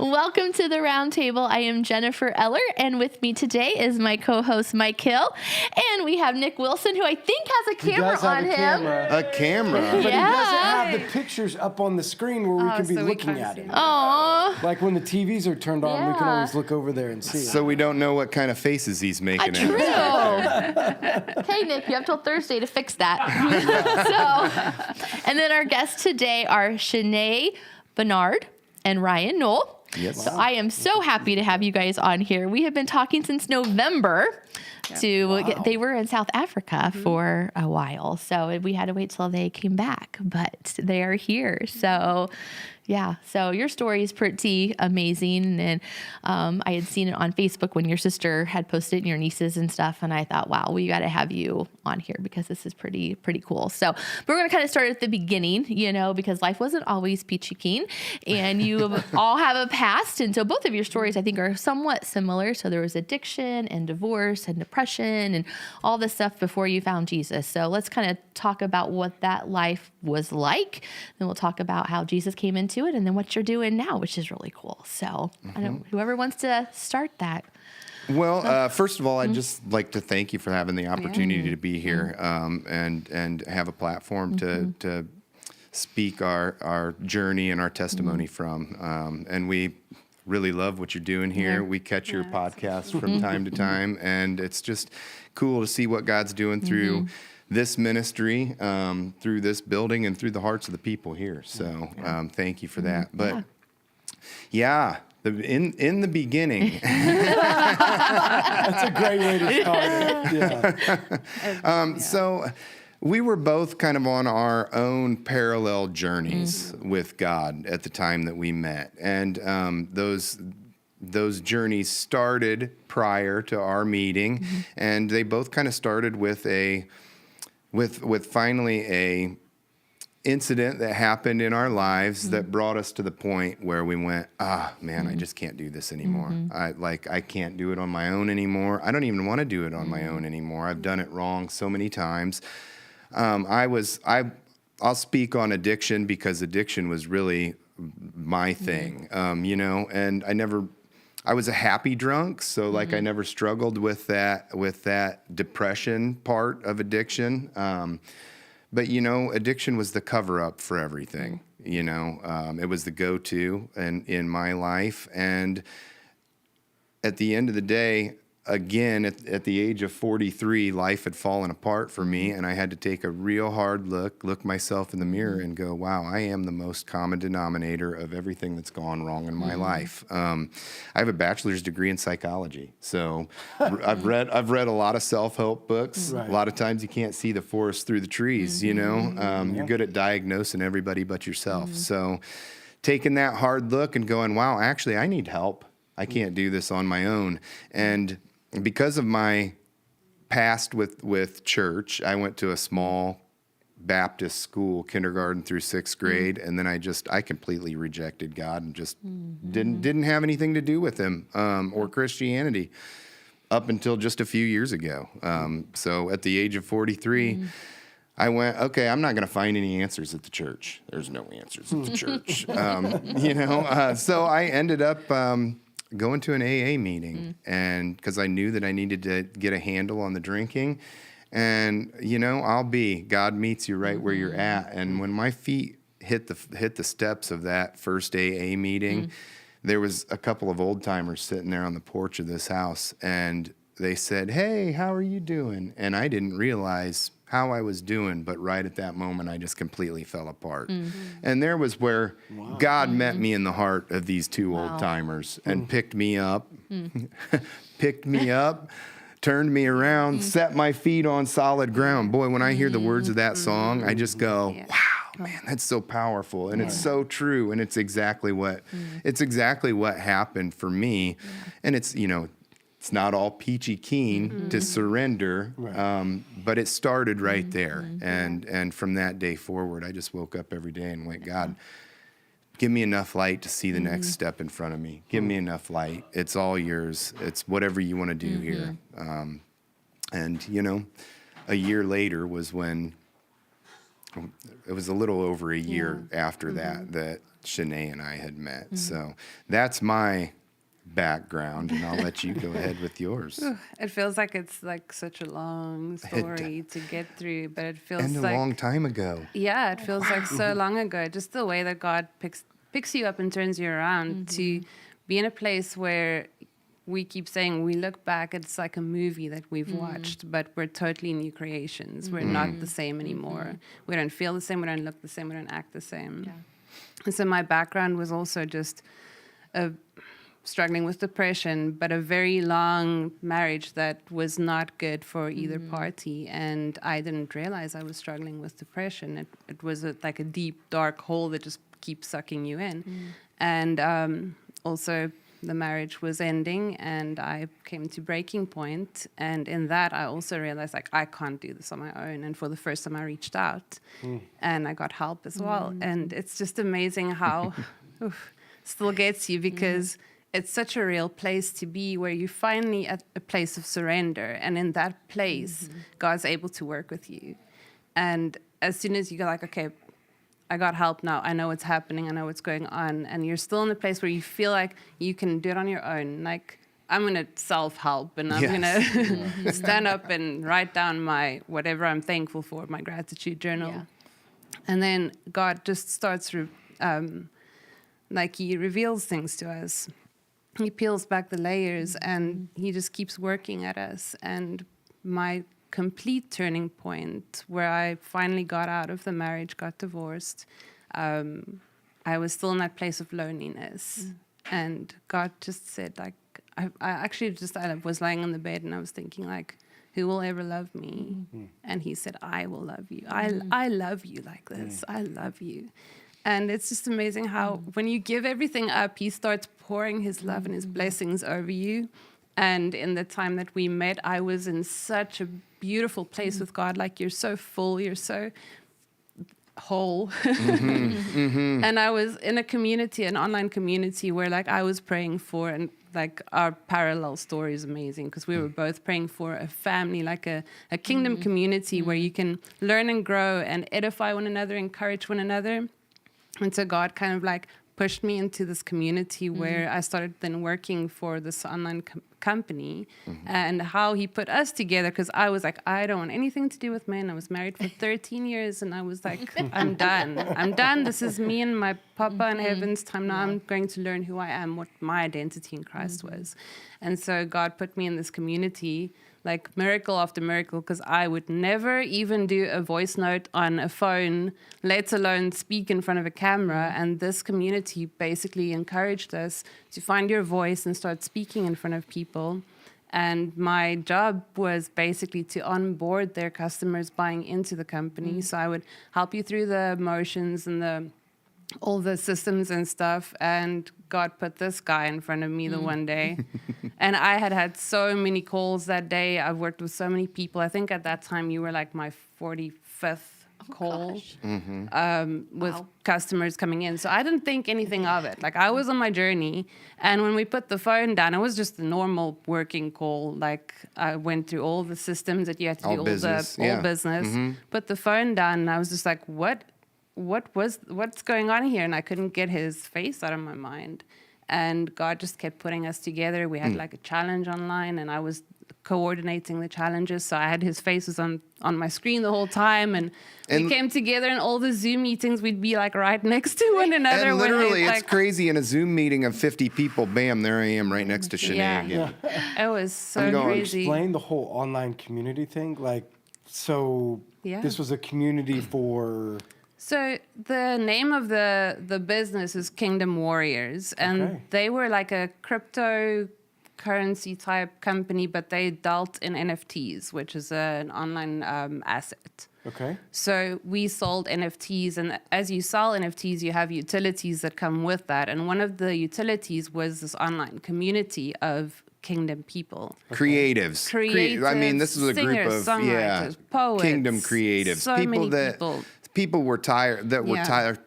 Welcome to the round table. I am Jennifer Eller, and with me today is my co-host Mike Hill, and we have Nick Wilson, who I think has a camera on him. A camera. But he doesn't have the pictures up on the screen where we can be looking at him. Aww. Like when the TVs are turned on, we can always look over there and see it. So we don't know what kind of faces he's making. True. Okay, Nick, you have till Thursday to fix that. And then our guests today are Chane, Barnard, and Ryan Null. Yes. So I am so happy to have you guys on here. We have been talking since November. They were in South Africa for a while, so we had to wait till they came back, but they are here. So yeah, so your story is pretty amazing, and I had seen it on Facebook when your sister had posted it and your nieces and stuff, and I thought, wow, we got to have you on here because this is pretty cool. So we're going to kind of start at the beginning, because life wasn't always peachy keen, and you all have a past, and so both of your stories I think are somewhat similar. So there was addiction and divorce and depression and all this stuff before you found Jesus. So let's kind of talk about what that life was like. Then we'll talk about how Jesus came into it, and then what you're doing now, which is really cool. So whoever wants to start that. Well, first of all, I'd just like to thank you for having the opportunity to be here and have a platform to speak our journey and our testimony from. And we really love what you're doing here. We catch your podcast from time to time, and it's just cool to see what God's doing through this ministry, through this building, and through the hearts of the people here. So thank you for that. But in the beginning. That's a great way to start it. So we were both kind of on our own parallel journeys with God at the time that we met. And those journeys started prior to our meeting, and they both kind of started with finally a incident that happened in our lives that brought us to the point where we went, man, I just can't do this anymore. I can't do it on my own anymore. I don't even want to do it on my own anymore. I've done it wrong so many times. I'll speak on addiction because addiction was really my thing, and I was a happy drunk. So I never struggled with that depression part of addiction. But addiction was the cover up for everything, it was the go-to in my life. And at the end of the day, again, at the age of 43, life had fallen apart for me, and I had to take a real hard look myself in the mirror and go, wow, I am the most common denominator of everything that's gone wrong in my life. I have a bachelor's degree in psychology, so I've read a lot of self-help books. Right. A lot of times you can't see the forest through the trees, You're good at diagnosing everybody but yourself. So taking that hard look and going, wow, actually, I need help. I can't do this on my own. And because of my past with church, I went to a small Baptist school, kindergarten through sixth grade, and then I completely rejected God and just didn't have anything to do with Him or Christianity up until just a few years ago. So at the age of 43, I went, okay, I'm not going to find any answers at the church. There's no answers at the church, So I ended up going to an AA meeting, and because I knew that I needed to get a handle on the drinking, and God meets you right where you're at. And when my feet hit the steps of that first AA meeting, there was a couple of old timers sitting there on the porch of this house, and they said, "Hey, how are you doing?" And I didn't realize how I was doing, but right at that moment, I just completely fell apart. And there was where God met me in the heart of these two old timers and picked me up, turned me around, set my feet on solid ground. Boy, when I hear the words of that song, I just go, wow, man, that's so powerful, and it's so true, and it's exactly what happened for me. And it's it's not all peachy keen to surrender, but it started right there. And from that day forward, I just woke up every day and went, God, give me enough light to see the next step in front of me. Give me enough light. It's all yours. It's whatever you want to do here. And, a year later was when, it was a little over a year after that Chane and I had met. So that's my background, and I'll let you go ahead with yours. It feels like it's like such a long story to get through, but it feels And a like long time ago. Yeah, it feels like so long ago. Just the way that God picks you up and turns you around to be in a place where we keep saying we look back, it's like a movie that we've watched, but we're totally new creations. We're not the same anymore. We don't feel the same. We don't look the same. We don't act the same. Yeah. And so my background was also just struggling with depression, but a very long marriage that was not good for either party. And I didn't realize I was struggling with depression. It was like a deep, dark hole that just keeps sucking you in. And also the marriage was ending, and I came to breaking point. And in that, I also realized, like, I can't do this on my own. And for the first time, I reached out, and I got help as well. And it's just amazing how still gets you, because it's such a real place to be, where you're finally at a place of surrender. And in that place, God's able to work with you. And as soon as you go like, okay, I got help now, I know what's happening, I know what's going on, and you're still in a place where you feel like you can do it on your own. Like, I'm going to self-help, and I'm going to stand up and write down my whatever I'm thankful for, my gratitude journal. Yeah. And then God just starts, like, he reveals things to us. He peels back the layers, and he just keeps working at us. And my complete turning point, where I finally got out of the marriage, got divorced, I was still in that place of loneliness. And God just said, like, I was lying on the bed, and I was thinking, like, who will ever love me? And he said, I will love you. I love you like this. I love you. And it's just amazing how when you give everything up, he starts pouring his love and his blessings over you. And in the time that we met, I was in such a beautiful place with God. Like, you're so full, you're so whole. And I was in a community, an online community, where, like, I was praying for, and like, our parallel story is amazing, because we were both praying for a family, like a kingdom community where you can learn and grow and edify one another, encourage one another. And so God kind of like pushed me into this community where I started then working for this online company, and how he put us together, because I was like, I don't want anything to do with men. I was married for 13 years, and I was like, I'm done. This is me and my papa in heaven's time. Now I'm going to learn who I am, what my identity in Christ was. And so God put me in this community, like miracle after miracle, because I would never even do a voice note on a phone, let alone speak in front of a camera. And this community basically encouraged us to find your voice and start speaking in front of people. And my job was basically to onboard their customers buying into the company. So I would help you through the motions and all the systems and stuff. And God put this guy in front of me the one day. And I had so many calls that day. I've worked with so many people. I think at that time you were like my 45th call with customers coming in. So I didn't think anything of it. Like, I was on my journey. And when we put the phone down, it was just a normal working call. Like, I went through all the systems that you had to do, all business. Put the phone down, and I was just like, what's going on here? And I couldn't get his face out of my mind. And God just kept putting us together. We had like a challenge online, and I was coordinating the challenges. So I had his faces on my screen the whole time. And we came together in all the Zoom meetings. We'd be like right next to one another. And literally, it's crazy. In a Zoom meeting of 50 people, bam, there I am right next to Chane again. It was so crazy. Explain the whole online community thing. Like, so this was a community for... So the name of the business is Kingdom Warriors, and they were like a cryptocurrency type company, but they dealt in NFTs, which is an online asset. Okay. So we sold NFTs, and as you sell NFTs, you have utilities that come with that. And one of the utilities was this online community of Kingdom people. Creatives. I mean, this is a group of songwriters, poets, Kingdom creatives. So people that people. People were tired,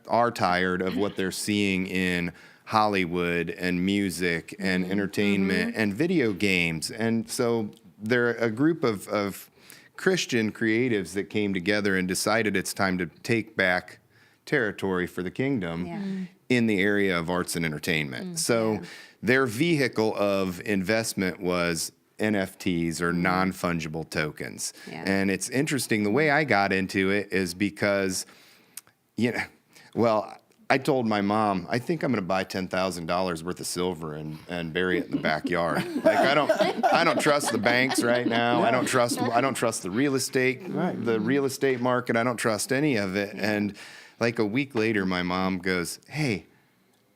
are tired of what they're seeing in Hollywood and music and entertainment and video games. And so they're a group of Christian creatives that came together and decided it's time to take back territory for the kingdom. in the area of arts and entertainment. So their vehicle of investment was NFTs or non-fungible tokens. Yeah. And it's interesting, the way I got into it is because, I told my mom, I think I'm going to buy $10,000 worth of silver and bury it in the backyard. Like I don't trust the banks right now. I don't trust the real estate, the real estate market. I don't trust any of it. And like a week later, my mom goes, "Hey,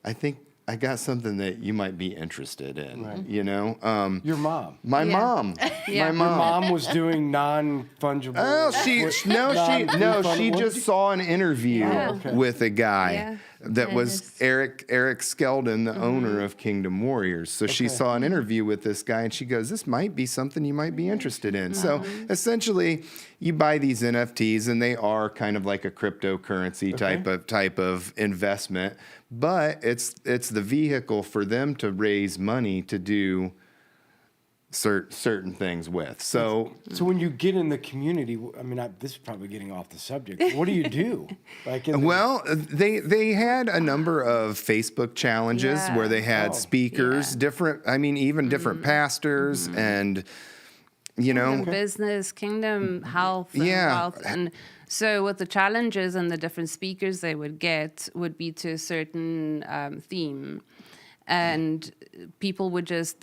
I think I got something that you might be interested in." Right. Your mom. My Yeah. mom. Yeah. My Your mom. mom was doing non-fungible. Oh, she just saw an interview with a guy that was Eric Skeldon, the owner of Kingdom Warriors. So she saw an interview with this guy, and she goes, "This might be something you might be interested in." So essentially, you buy these NFTs, and they are kind of like a cryptocurrency type of investment, but it's the vehicle for them to raise money to do certain things with. So when you get in the community, I mean, this is probably getting off the subject. What do you do? They had a number of Facebook challenges where they had speakers, different pastors, and Kingdom business, kingdom health, and wealth. And so what the challenges and the different speakers they would get would be to a certain theme. And people would just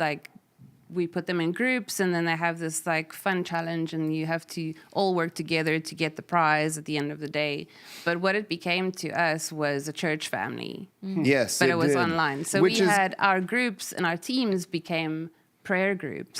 we put them in groups, and then they have this fun challenge, and you have to all work together to get the prize at the end of the day. But what it became to us was a church family. Yes, But it was did. online. So we had our groups, and our teams became prayer groups.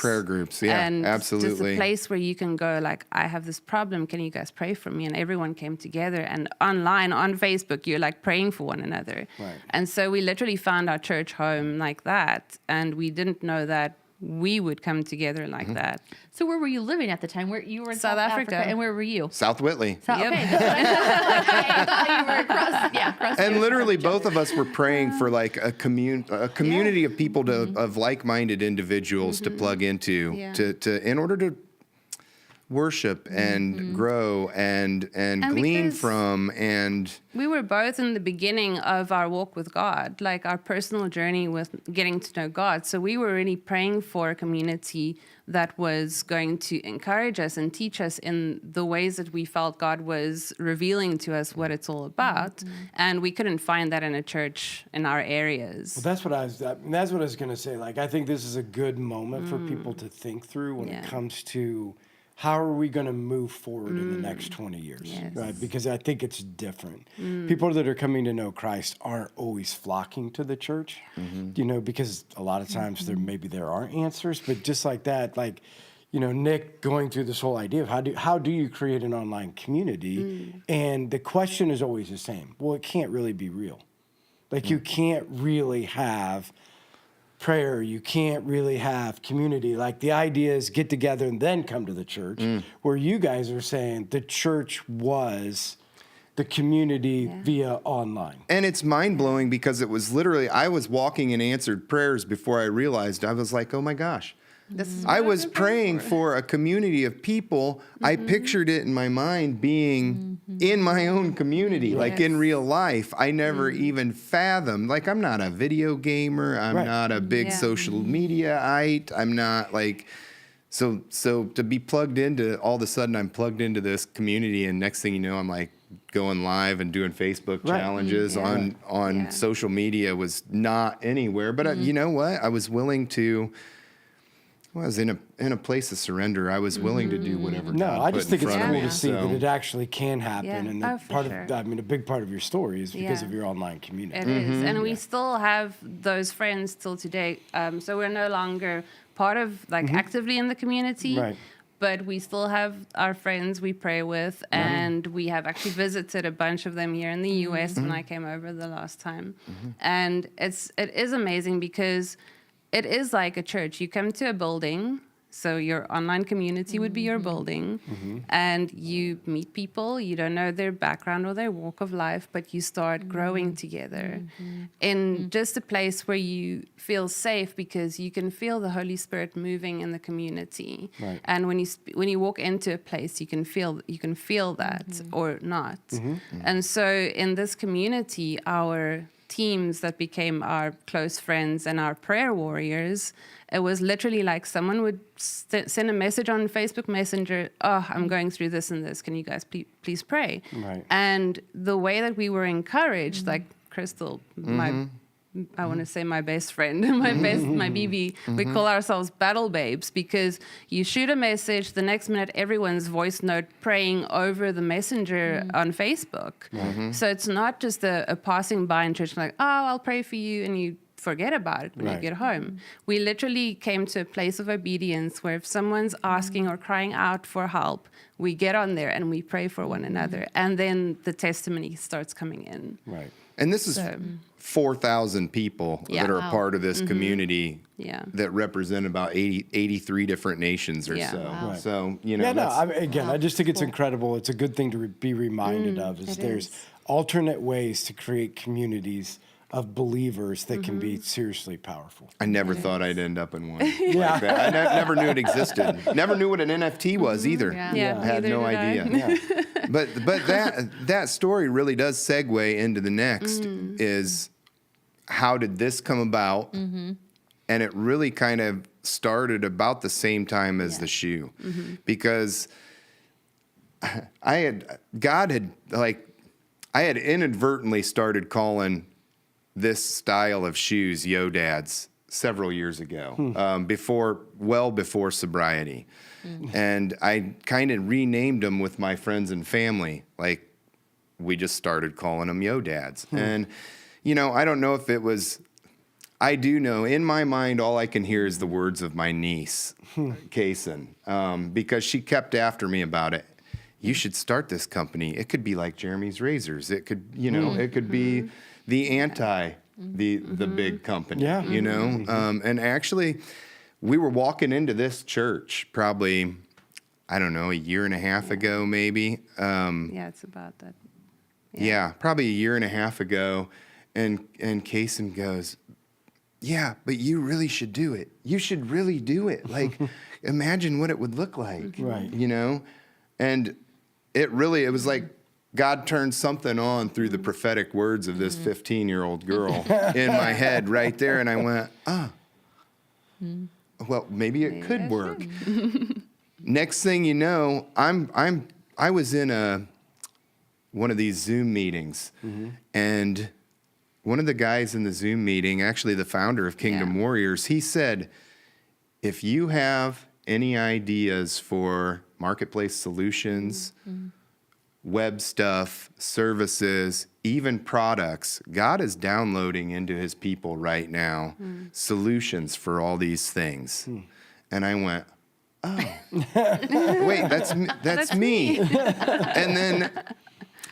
Yeah, and absolutely. just a place where you can go I have this problem, can you guys pray for me? And everyone came together, and online on Facebook, you're praying for one another. Right. And so we literally found our church home like that, and we didn't know that we would come together like that. So where were you living at the time? Where you were in South Africa. And where were you? South Whitley. Okay, that's what I thought you were across. And literally, both of us were praying for a community of people of like-minded individuals to plug into, to in order to worship and grow and glean from. And we were both in the beginning of our walk with God, our personal journey with getting to know God. So we were really praying for a community that was going to encourage us and teach us in the ways that we felt God was revealing to us what it's all about. And we couldn't find that in a church in our areas. Well, that's what I was going to say. I think this is a good moment for people to think through when it comes to how are we going to move forward in the next 20 years, right? Because I think it's different. People that are coming to know Christ aren't always flocking to the church, because a lot of times there aren't answers. But just like that, Nick going through this whole idea of how do you create an online community? And the question is always the same. Well, it can't really be real. You can't really have prayer, you can't really have community. The idea is get together and then come to the church, where you guys are saying the church was the community via online. And it's mind-blowing because it was literally, I was walking in answered prayers before I realized, I was like, oh my gosh. I was praying for a community of people. I pictured it in my mind being in my own community, in real life. I never even fathomed. I'm not a video gamer. I'm not a big social media-ite. I'm not so to be plugged into, all of a sudden I'm plugged into this community, and next thing you know, I'm going live and doing Facebook challenges on social media was not anywhere. But you know what? I was willing to. I was in a place of surrender. I was willing to do whatever. I just think it's cool to see So. that it actually can happen, and for a big part of your story is because of your online community. It is, and we still have those friends till today. So we're no longer part of actively in the community, Right. but we still have our friends we pray with, and we have actually visited a bunch of them here in the U.S. when I came over the last time, and it is amazing because it is like a church. You come to a building, so your online community would be your building, and you meet people. You don't know their background or their walk of life, but you start growing together in just a place where you feel safe because you can feel the Holy Spirit moving in the community. Right. And when you walk into a place, you can feel that or not. And so in this community, our teams that became our close friends and our prayer warriors, it was literally like someone would send a message on Facebook Messenger, oh, I'm going through this and this. Can you guys please pray? Right. And the way that we were encouraged, like Crystal, I want to say my best friend, my BB. We call ourselves battle babes because you shoot a message, the next minute everyone's voice note praying over the messenger on Facebook. So it's not just a passing by in church like, oh, I'll pray for you, and you forget about it when you get home. We literally came to a place of obedience where if someone's asking or crying out for help, we get on there and we pray for one another. And then the testimony starts coming in. Right. And this is 4,000 people that are a part of this community that represent about 83 different nations or so. Wow. Right. So, you know, I just think it's incredible. It's a good thing to be reminded of is there's alternate ways to create communities of believers that can be seriously powerful. I never thought I'd end up in one like that. I never knew it existed. Never knew what an NFT was either. I had no idea. But that story really does segue into the next is how did this come about? And it really kind of started about the same time as the shoe. Because I had inadvertently started calling this style of shoes Yo Dads several years ago, before sobriety. And I kind of renamed them with my friends and family. Like, we just started calling them Yo Dads. And, you know, I don't know if it was, I do know in my mind, all I can hear is the words of my niece, Kaysen, because she kept after me about it. You should start this company. It could be like Jeremy's Razors. It could, you know, it could be the the big company, you know? And actually, we were walking into this church probably, I don't know, a year and a half ago, maybe. It's about that. Yeah, probably a year and a half ago. And Kaysen goes, yeah, but you really should do it. You should really do it. Like, imagine what it would look like, Right. you know? And it was like God turned something on through the prophetic words of this 15-year-old girl in my head right there. And I went, well, maybe it could work. Next thing you know, I was in one of these Zoom meetings, and one of the guys in the Zoom meeting, actually the founder of Kingdom Warriors, he said, if you have any ideas for marketplace solutions, web stuff, services, even products, God is downloading into his people right now solutions for all these things. And I went, oh, wait, that's me. And then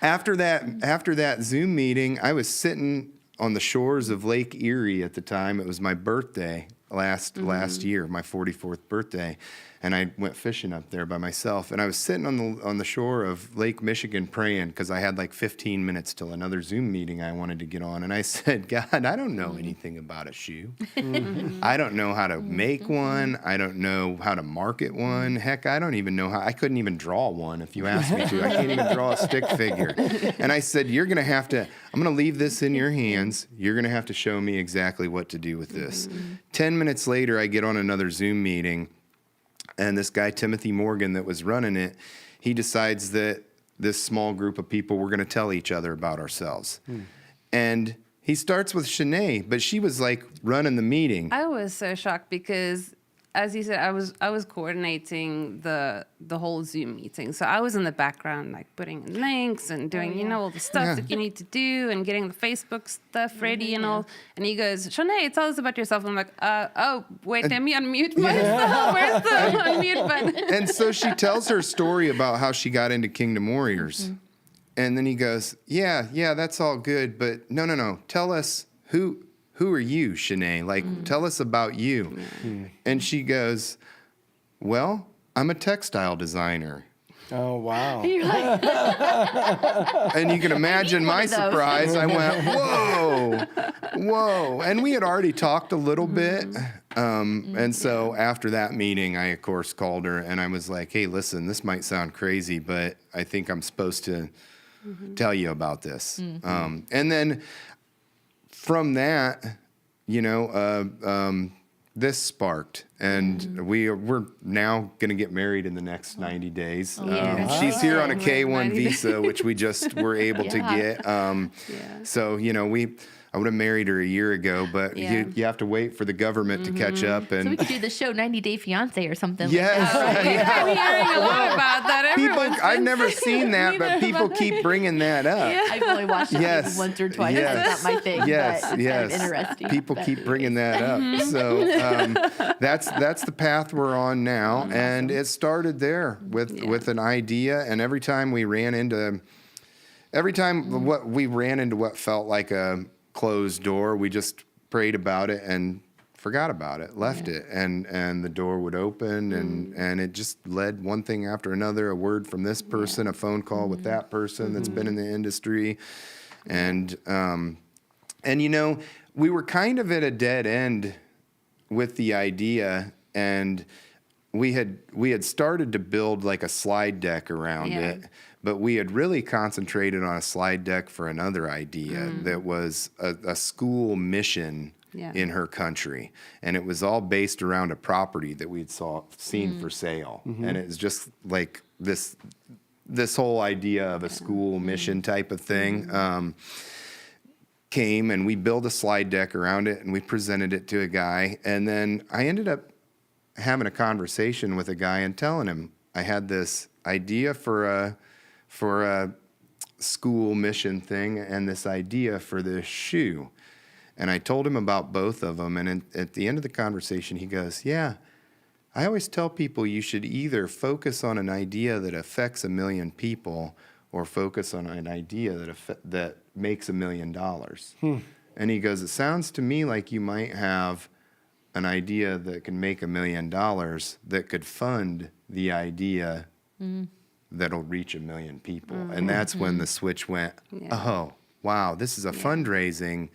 after that Zoom meeting, I was sitting on the shores of Lake Erie at the time. It was my birthday last year, my 44th birthday. And I went fishing up there by myself. And I was sitting on the shore of Lake Michigan praying because I had like 15 minutes till another Zoom meeting I wanted to get on. And I said, God, I don't know anything about a shoe. I don't know how to make one. I don't know how to market one. Heck, I don't even know how. I couldn't even draw one if you asked me to. I can't even draw a stick figure. And I said, I'm going to leave this in your hands. You're going to have to show me exactly what to do with this. 10 minutes later, I get on another Zoom meeting. And this guy, Timothy Morgan, that was running it, he decides that this small group of people, we're going to tell each other about ourselves. And he starts with Chane, but she was like running the meeting. I was so shocked because, as you said, I was coordinating the whole Zoom meeting. So I was in the background, like putting in links and doing, all the stuff that you need to do and getting the Facebook stuff ready and all. And he goes, Chane, tell us about yourself. I'm like, wait, let me unmute myself. Where's the unmute button? And so she tells her story about how she got into Kingdom Warriors. And then he goes, yeah, that's all good. But no. Tell us who are you, Chane? Like, tell us about you. And she goes, well, I'm a textile designer. Oh, wow. And you can imagine my surprise. I went, whoa. And we had already talked a little bit. And so after that meeting, I, of course, called her. And I was like, hey, listen, this might sound crazy, but I think I'm supposed to tell you about this. And then from that, this sparked, and we're now going to get married in the next 90 days. She's here on a K-1 visa, which we just were able to get. So, I would have married her a year ago, but you have to wait for the government to catch up. And so we could do the show 90 Day Fiance or something. Yes. Like that. I'm hearing a lot about that. I've never seen that, but people keep bringing that up. I've only watched it maybe once or twice. That's not my thing. Yes, but it's kind of interesting. People keep bringing that up. So that's the path we're on now, and it started there with an idea. And every time we ran into what felt like a closed door, we just prayed about it and forgot about it, left it, and the door would open, and it just led one thing after another, a word from this person, a phone call with that person that's been in the industry, and we were kind of at a dead end with the idea, and we had started to build like a slide deck around it, but we had really concentrated on a slide deck for another idea that was a school mission in her country. And it was all based around a property that we'd seen for sale. And it was just like this whole idea of a school mission type of thing came, and we built a slide deck around it, and we presented it to a guy. And then I ended up having a conversation with a guy and telling him I had this idea for a school mission thing and this idea for this shoe. And I told him about both of them. And at the end of the conversation, he goes, I always tell people you should either focus on an idea that affects 1 million people or focus on an idea that makes $1 million. And he goes, it sounds to me like you might have an idea that can make $1 million that could fund the idea that'll reach 1 million people. And that's when the switch went, oh, wow, this is a fundraising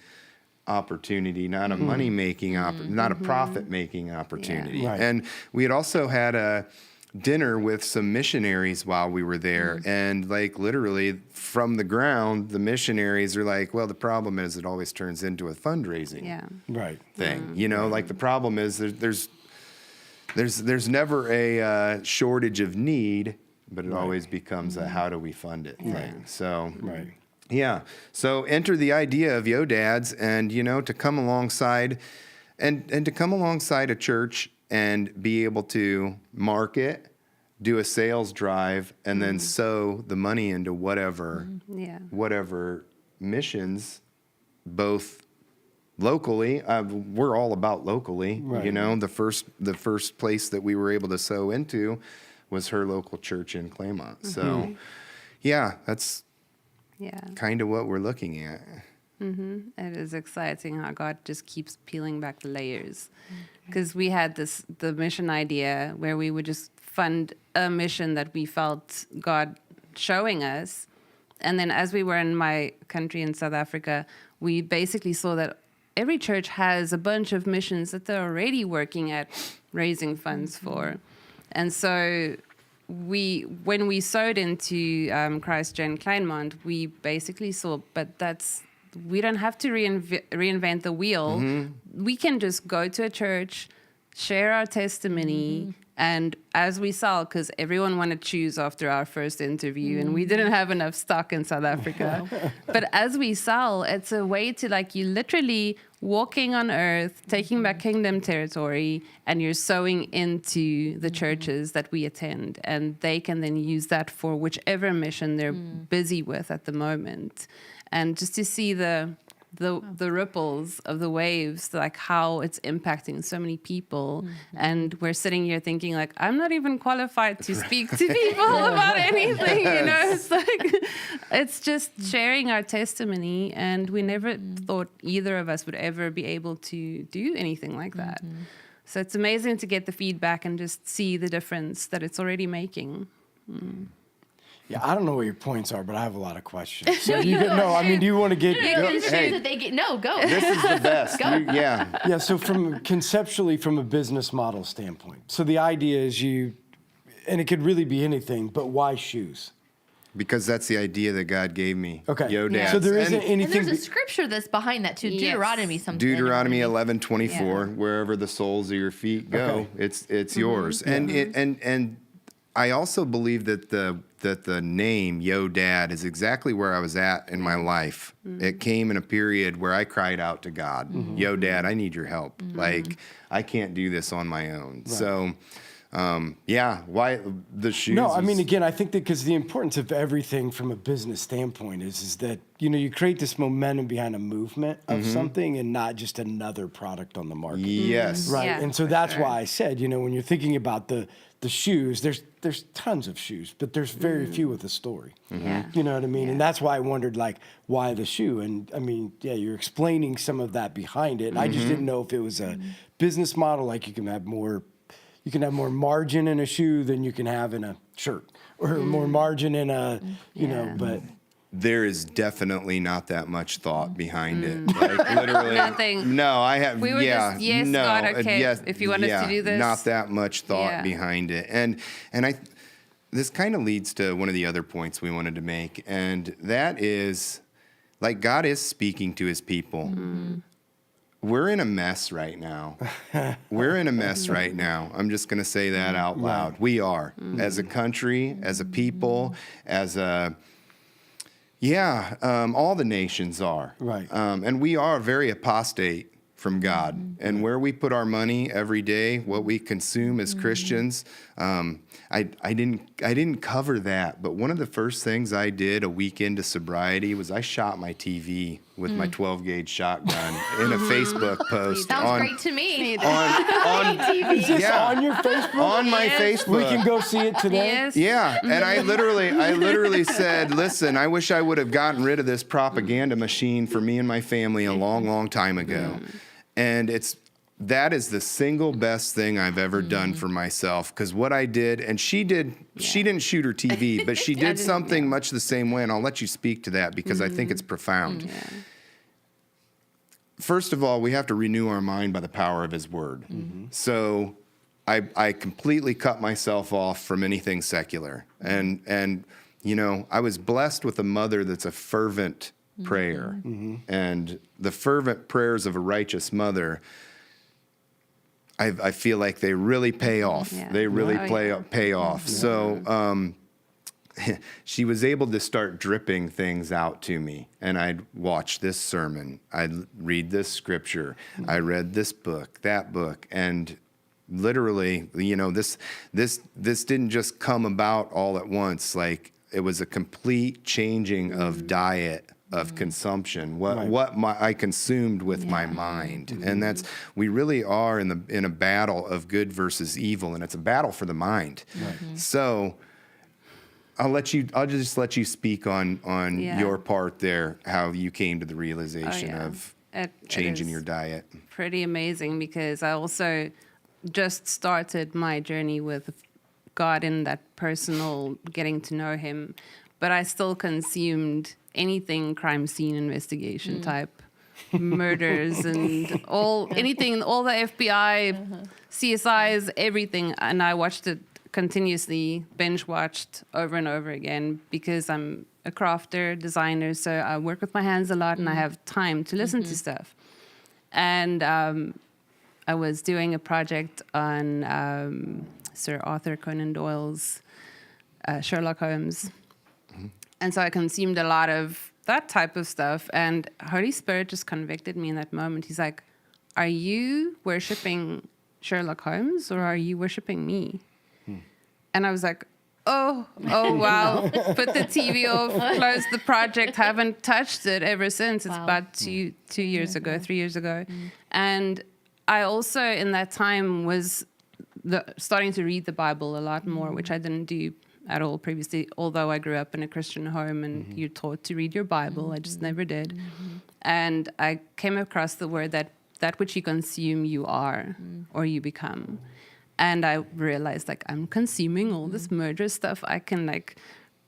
opportunity, not a money-making, not a profit-making opportunity. Right. And we had also had a dinner with some missionaries while we were there. And like literally from the ground, the missionaries are like, well, the problem is it always turns into a fundraising thing. Like the problem is there's never a shortage of need, but it always becomes a how do we fund it thing. So, so enter the idea of Yo Dads, and, to come alongside and to come alongside a church and be able to market, do a sales drive, and then sow the money into whatever missions, both locally. We're all about locally. The first place that we were able to sow into was her local church in Claymont. So, that's kind of what we're looking at. It is exciting how God just keeps peeling back the layers. Because we had the mission idea where we would just fund a mission that we felt God showing us. And then as we were in my country in South Africa, we basically saw that every church has a bunch of missions that they're already working at raising funds for. And so when we sowed into Christ Chane Kleinmond, we basically saw, we don't have to reinvent the wheel. We can just go to a church, share our testimony, and as we sell, because everyone wanted shoes after our first interview, and we didn't have enough stock in South Africa. But as we sell, it's a way to you literally walking on earth, taking back kingdom territory, and you're sowing into the churches that we attend, and they can then use that for whichever mission they're busy with at the moment. And just to see the ripples of the waves, like how it's impacting so many people. And we're sitting here thinking I'm not even qualified to speak to people about anything, it's just sharing our testimony. And we never thought either of us would ever be able to do anything like that. So it's amazing to get the feedback and just see the difference that it's already making. Yeah, I don't know what your points are, but I have a lot of questions. So do you want to get... Go. This is the best. Yeah, so conceptually, from a business model standpoint. So the idea is and it could really be anything, but why shoes? Because that's the idea that God gave me. Okay. Yo, Yeah. dads. So there isn't And And anything. there's a scripture that's behind that too. Yes. Deuteronomy something. Deuteronomy 11:24, Yeah. wherever the soles of your feet go, Okay. it's yours. And and I also believe that the name Yo Dad is exactly where I was at in my life. It came in a period where I cried out to God, Yo Dad, I need your help. Like, I can't do this on my own. So why the shoes? No, I mean, again, I think that because the importance of everything from a business standpoint is that, you create this momentum behind a movement of something and not just another product on the market. Yes. Right. Yeah, And so for that's sure. why I said, when you're thinking about the shoes, there's tons of shoes, but there's very few with a story. Yeah. You know what I mean? Yeah. And that's why I wondered, like, why the shoe? And I mean, yeah, you're explaining some of that behind it. I just didn't know if it was a business model, like you can have more margin in a shoe than you can have in a shirt, or more margin in a, but. There is definitely not that much thought behind it. Like, literally. Nothing. No, I have. We were yeah, just, yes, no, God, okay, yes, if you want us to do this. Not that much thought Yeah. behind it. And this kind of leads to one of the other points we wanted to make, and that is, like, God is speaking to his people. We're in a mess right now. We're in a mess right now. I'm just going to say that out loud. We are, as a country, as a people, as a, all the nations are. Right. And we are very apostate from God. And where we put our money every day, what we consume as Christians, I didn't cover that. But one of the first things I did a week into sobriety was I shot my TV with my 12 gauge shotgun in a Facebook post. Sounds great to me. On Is this Yeah. on your Facebook? on my Yes. Facebook. We can go see it today. Yes. Yeah, and I literally said, "Listen, I wish I would have gotten rid of this propaganda machine for me and my family a long, long time ago." And that is the single best thing I've ever done for myself, because what I did, and she didn't shoot her TV, but she did something much the same way, and I'll let you speak to that because I think it's profound. Yeah. First of all, we have to renew our mind by the power of his word. So I completely cut myself off from anything secular. And I was blessed with a mother that's a fervent prayer. And the fervent prayers of a righteous mother, I feel like they really pay off. Yeah. They really Oh, pay off. So she was able to start dripping things out to me, and I'd watch this sermon, I'd read this scripture, I read this book, that book, and literally, this didn't just come about all at once. Like, it was a complete changing of diet, of consumption, what I consumed with my mind. And we really are in a battle of good versus evil, and it's a battle for the mind. So I'll just let you speak on your part there, how you came to the realization of changing your diet. Pretty amazing, because I also just started my journey with God in that personal getting to know him, but I still consumed anything crime scene investigation type, murders and all the FBI, CSIs, everything. And I watched it continuously, binge watched over and over again, because I'm a crafter, designer, so I work with my hands a lot and I have time to listen to stuff. And I was doing a project on Sir Arthur Conan Doyle's Sherlock Holmes. And so I consumed a lot of that type of stuff. And Holy Spirit just convicted me in that moment. He's like, are you worshiping Sherlock Holmes, or are you worshiping me? And I was like, oh, wow. Put the TV off, closed the project, haven't touched it ever since. It's about 3 years ago. And I also, in that time, was starting to read the Bible a lot more, which I didn't do at all previously. Although I grew up in a Christian home and you're taught to read your Bible, I just never did. And I came across the word that which you consume, you are, or you become. And I realized, like, I'm consuming all this murder stuff. I can, like,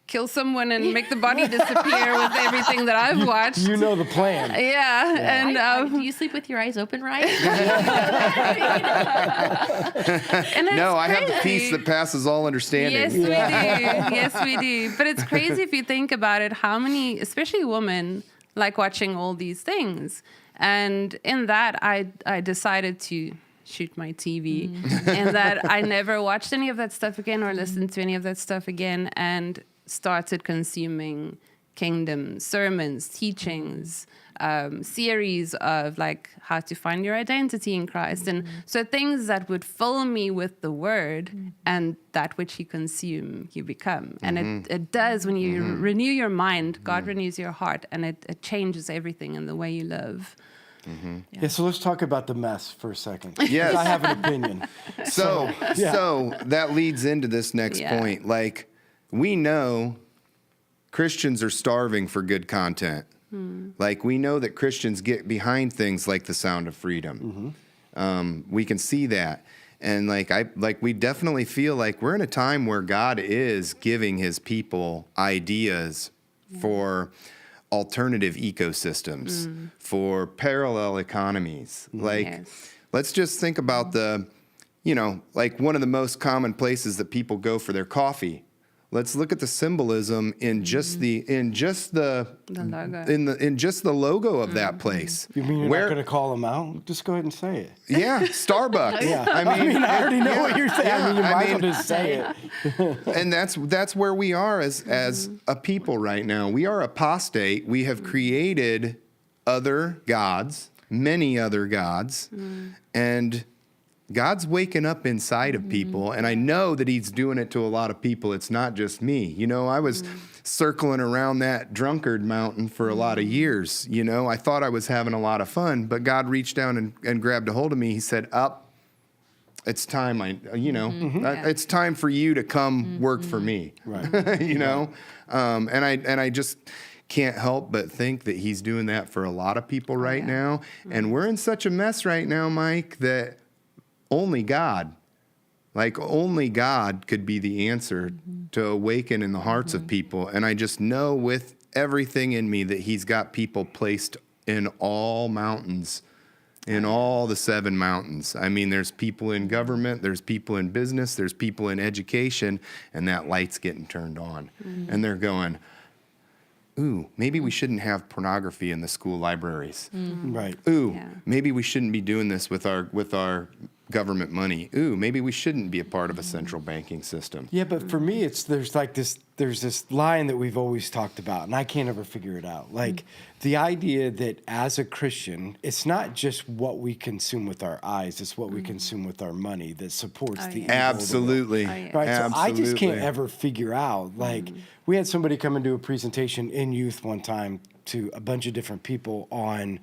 kill someone and make the body disappear with everything that I've watched. You know the plan. Yeah. And do you sleep with your eyes open, right? and it's No, I have the crazy. peace that passes all understanding. Yes, we do. Yes, we do. But it's crazy if you think about it, how many, especially women, like watching all these things. And in that, I decided to shoot my TV, and that I never watched any of that stuff again or listened to any of that stuff again, and started consuming kingdom sermons, teachings, series of like how to find your identity in Christ. And so things that would fill me with the word, and that which you consume, you become. And it does when you renew your mind, God renews your heart, and it changes everything in the way you live. Yeah, so let's talk about the mess for a second. Yes. I have an opinion. So that leads into this next point. Like, we know Christians are starving for good content. Like, we know that Christians get behind things like the Sound of Freedom. We can see that. And we definitely feel like we're in a time where God is giving his people ideas for alternative ecosystems, for parallel economies. Let's just think about one of the most common places that people go for their coffee. Let's look at the symbolism in just the logo of that place. You mean you're not going to call them out? Just go ahead and say it. Yeah, Starbucks. Yeah. I I already know what you're saying. I mean, you might as well just say it. And that's where we are as a people right now. We are apostate. We have created other gods, many other gods, and God's waking up inside of people, and I know that he's doing it to a lot of people. It's not just me. You know, I was circling around that drunkard mountain for a lot of years. You know, I thought I was having a lot of fun, but God reached down and grabbed a hold of me. He said, it's time. It's time for you to come work for me. Right. You know, and I just can't help but think that he's doing that for a lot of people right now. And we're in such a mess right now, Mike, that only God could be the answer to awaken in the hearts of people. And I just know with everything in me that he's got people placed in all mountains, in all the 7 mountains. I mean, there's people in government, there's people in business, there's people in education, and that light's getting turned on. And they're going, ooh, maybe we shouldn't have pornography in the school libraries. Right. Ooh, maybe we shouldn't be doing this with our government money. Ooh, maybe we shouldn't be a part of a central banking system. Yeah, but for me, there's this line that we've always talked about, and I can't ever figure it out. Like the idea that as a Christian, it's not just what we consume with our eyes; it's what we consume with our money that supports the evil Absolutely. of the world. Right. Absolutely. So I just can't ever figure out. Like we had somebody come and do a presentation in youth one time to a bunch of different people on.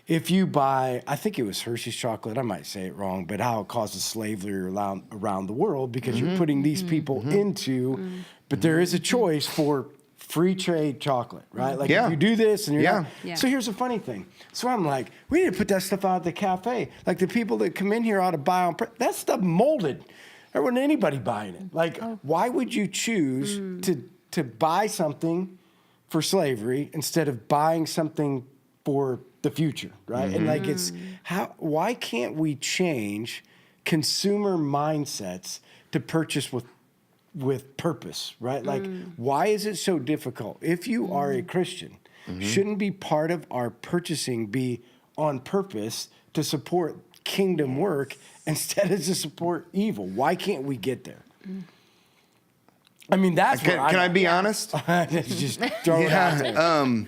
If you buy, I think it was Hershey's chocolate, I might say it wrong, but how it causes slavery around the world because you're putting these people into, but there is a choice for free trade chocolate, right? Like if you do this and you're not. Yeah. So here's the funny thing. So I'm like, we need to put that stuff out at the cafe. Like the people that come in here ought to buy on, that stuff molded. There wasn't anybody buying it. Like, why would you choose to buy something for slavery instead of buying something for the future, right? And like why can't we change consumer mindsets to purchase with purpose, right? Like why is it so difficult? If you are a Christian, shouldn't be part of our purchasing be on purpose to support kingdom work instead of to support evil? Why can't we get there? I mean, that's Can I be honest? Just throw it out there.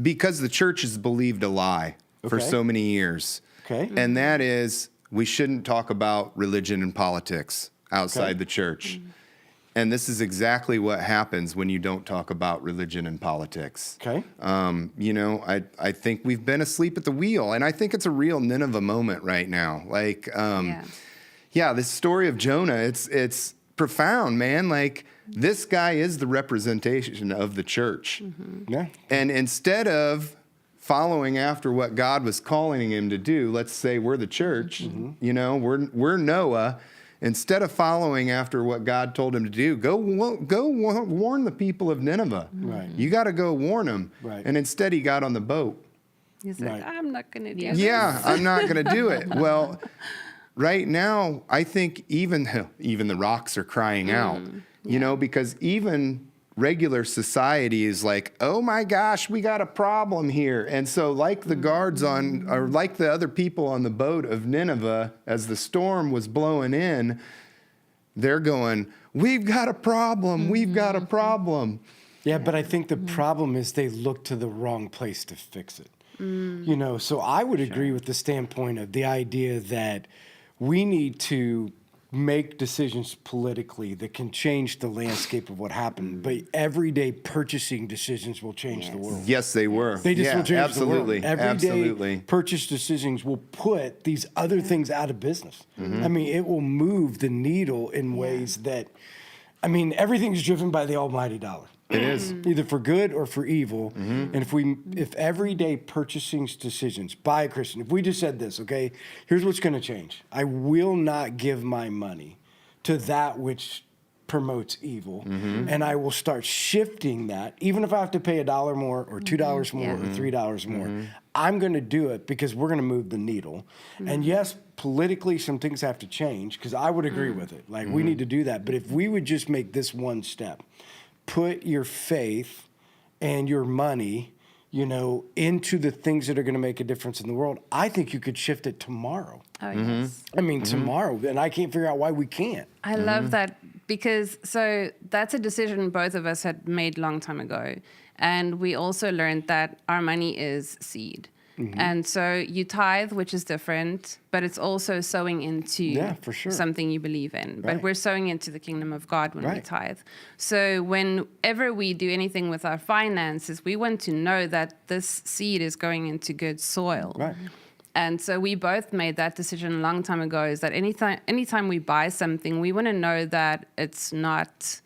Because the church has believed a lie for so many years. Okay. And that is, we shouldn't talk about religion and politics outside the church. And this is exactly what happens when you don't talk about religion and politics. Okay. I think we've been asleep at the wheel, and I think it's a real Nineveh moment right now. Like, this story of Jonah, it's profound, man. Like, this guy is the representation of the church. Yeah. And instead of following after what God was calling him to do, let's say we're the church, we're Noah. instead of following after what God told him to do, go warn the people of Nineveh. Right. You got to go warn them. Right. And instead he got on the boat. He's Right. like, I'm not going to do this. Yeah, I'm not going to do it. Well, right now, I think even the rocks are crying out, you know, because even regular society is like, oh my gosh, we got a problem here. And so like the guards or like the other people on the boat of Nineveh, as the storm was blowing in, they're going, we've got a problem. We've got a problem. Yeah, but I think the problem is they look to the wrong place to fix it. You know, so I would agree with the standpoint of the idea that we need to make decisions politically that can change the landscape of what happened. But everyday purchasing decisions will change the world. Yes, they were. They just will change absolutely. the world. Everyday Absolutely. purchase decisions will put these other things out of business. I mean, it will move the needle in ways that, I mean, everything's driven by the almighty dollar. It is. Either for good or for evil. And if everyday purchasing decisions by a Christian, if we just said this, okay, here's what's going to change. I will not give my money to that which promotes evil. And I will start shifting that, even if I have to pay $1 more or $2 more or $3 more. I'm going to do it because we're going to move the needle. And yes, politically, some things have to change, because I would agree with it. Like, we need to do that. But if we would just make this one step, put your faith and your money, you know, into the things that are going to make a difference in the world, I think you could shift it tomorrow. Oh, yes. I mean, tomorrow. And I can't figure out why we can't. I love that, because so that's a decision both of us had made long time ago. And we also learned that our money is seed. And so you tithe, which is different, but it's also sowing into for sure. something you believe in. But Right. we're sowing into the kingdom of God when we Right. tithe. So whenever we do anything with our finances, we want to know that this seed is going into good soil. Right. And so we both made that decision a long time ago, is that anytime we buy something, we want to know that it's not,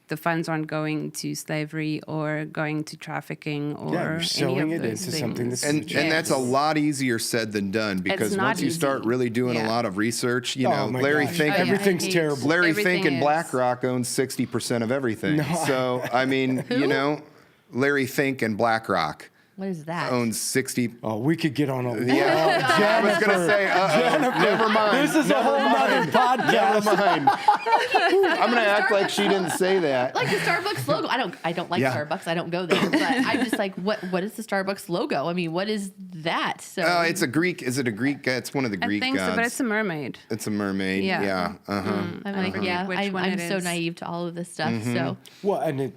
the funds aren't going to slavery or going to trafficking or You're any sowing of it those into something things. that's And that's a lot easier said than done, because not once you start easy. really doing a Yeah. lot of research, you Oh know, my Larry gosh. Fink, Oh, yeah. Everything's I hate- terrible. Larry Everything Fink and is- BlackRock owns 60% of everything. So, I mean, you know, Larry Fink and BlackRock What is that? owns 60. Oh, we could get on a Yeah, I was going to say, never mind. This is a whole nother podcast. Never mind. I'm going to act like she didn't say that. Like the Starbucks logo. I don't like Yeah. Starbucks. I don't go there. But I'm just like, what is the Starbucks logo? I mean, what is that? So It's a Greek. Is it a Greek? It's one of the I Greek think gods. so, but it's a mermaid. It's a mermaid. Yeah. Yeah. I'm like, forget yeah, which one I'm it so is. naive to all of this stuff. Mm-hmm. So Well, and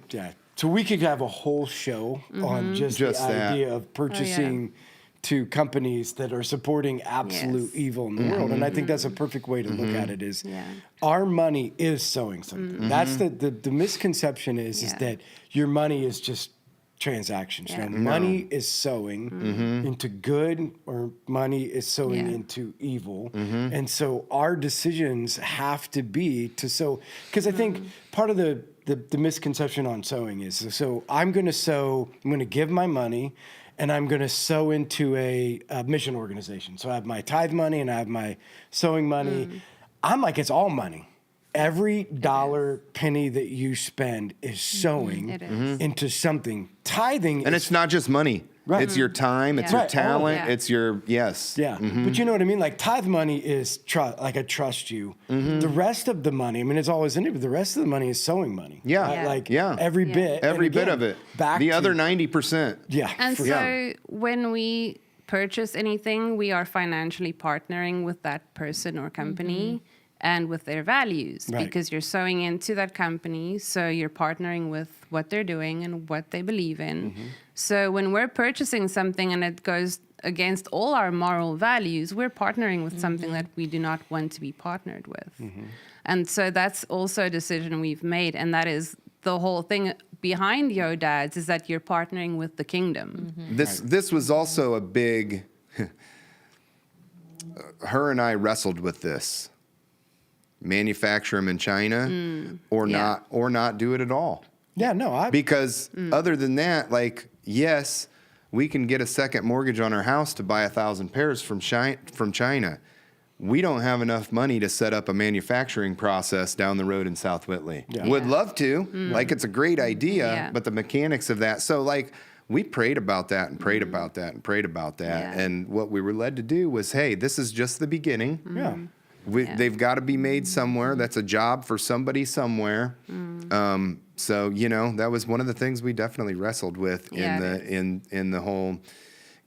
so we could have a whole show on just the that. idea of purchasing to companies that are supporting absolute Yes. evil in the world. And I think that's a perfect way to look at it, is Yeah. our money is sowing something. That's the misconception is Yeah. that your money is just transactions. Yeah. No, money is sowing into good, or money is sowing Yeah. into evil. And so our decisions have to be to sow, because I think part of the misconception on sowing is, so I'm going to give my money, and I'm going to sow into a mission organization. So I have my tithe money and I have my sowing money. I'm like, it's all money. Every dollar, penny that you spend is sowing It is. into something. Tithing And is it's not just money. Right. It's your time. It's Yeah. your Right. Oh, talent. yeah. It's your, yes. Yeah, but you know what I mean? Like, tithe money is like I trust you. The rest of the money, I mean, it's always in it, but the rest of the money is sowing money. Yeah. Right? Yeah. Like, Yeah. every Yeah. bit. And Every bit again, of it. Back The to- other 90%. Yeah. And for so sure. when we purchase anything, we are financially partnering with that person or company and with their values, Right. because you're sowing into that company. So you're partnering with what they're doing and what they believe in. So when we're purchasing something and it goes against all our moral values, we're partnering with something that we do not want to be partnered with. And so that's also a decision we've made. And that is the whole thing behind Yo Dads, is that you're partnering with the kingdom. This was also a big, her and I wrestled with this. Manufacture them in China or Yeah. not do it at all. Yeah, no, Because other than that, like, yes, we can get a second mortgage on our house to buy 1,000 pairs from China. we don't have enough money to set up a manufacturing process down the road in South Whitley. Would love to. Like, it's a great idea, but the mechanics of that. So, like, we prayed about that and prayed about that and prayed about that. Yeah. And what we were led to do was, hey, this is just the beginning. They've got to be made somewhere. That's a job for somebody somewhere. So, you know, that was one of the things we definitely wrestled with in the whole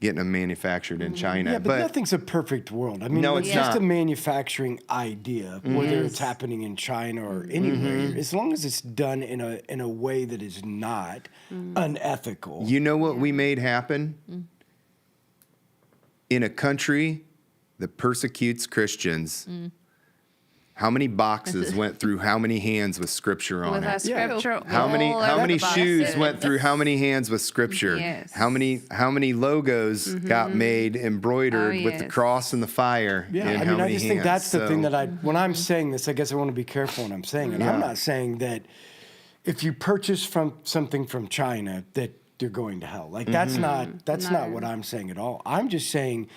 getting them manufactured in China. Yeah, but nothing's a perfect world. I mean, No, it's it's just not. a manufacturing idea, whether it's happening in China or anywhere, as long as it's done in a way that is not unethical. You know what we made happen? In a country that persecutes Christians, how many boxes went through how many hands with scripture on With our it? scripture, How many shoes went through how many hands with scripture? Yes. How many logos got made embroidered with the yes. cross and the fire? Yeah, in I how mean, I many just think hands? that's the thing So- that when I'm saying this, I guess I want to be careful when I'm saying it. I'm not saying that if you purchase something from China that you're going to hell. Like that's not what I'm saying at all. I'm just saying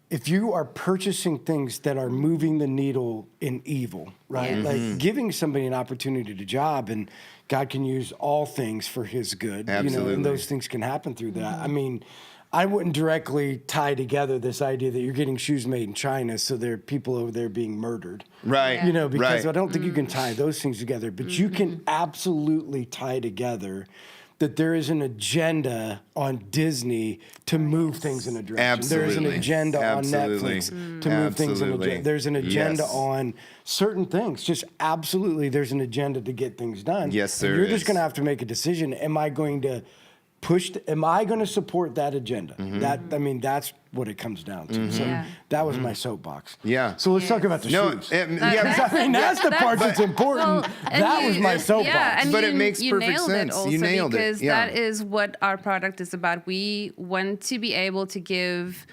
if you are purchasing things that are moving the needle in evil, right? Yes. Like giving somebody an opportunity to job, and God can use all things for his good, you know, Absolutely. and those things can happen through that. I mean, I wouldn't directly tie together this idea that you're getting shoes made in China, so there are people over there being murdered. Right. You know, because right. I don't think you can tie those things together, but you can absolutely tie together that there is an agenda on Disney to move things in a direction. There is an Absolutely. agenda Absolutely. on Netflix to move things in a Absolutely. direction. There's an agenda Yes. on certain things. Just absolutely, there's an agenda to get things done. Yes, And there you're just is. going to have to make a decision. Am I going to am I going to support that agenda? That's what it comes down to. So Yeah. that was my soapbox. Yeah. So let's talk about the No, shoes. yeah, I mean, that's the part that's important. and That was my soapbox. Yeah, and But it you, makes you perfect nailed sense. It also You nailed it, because yeah. that is what our product is about. We want to be able to give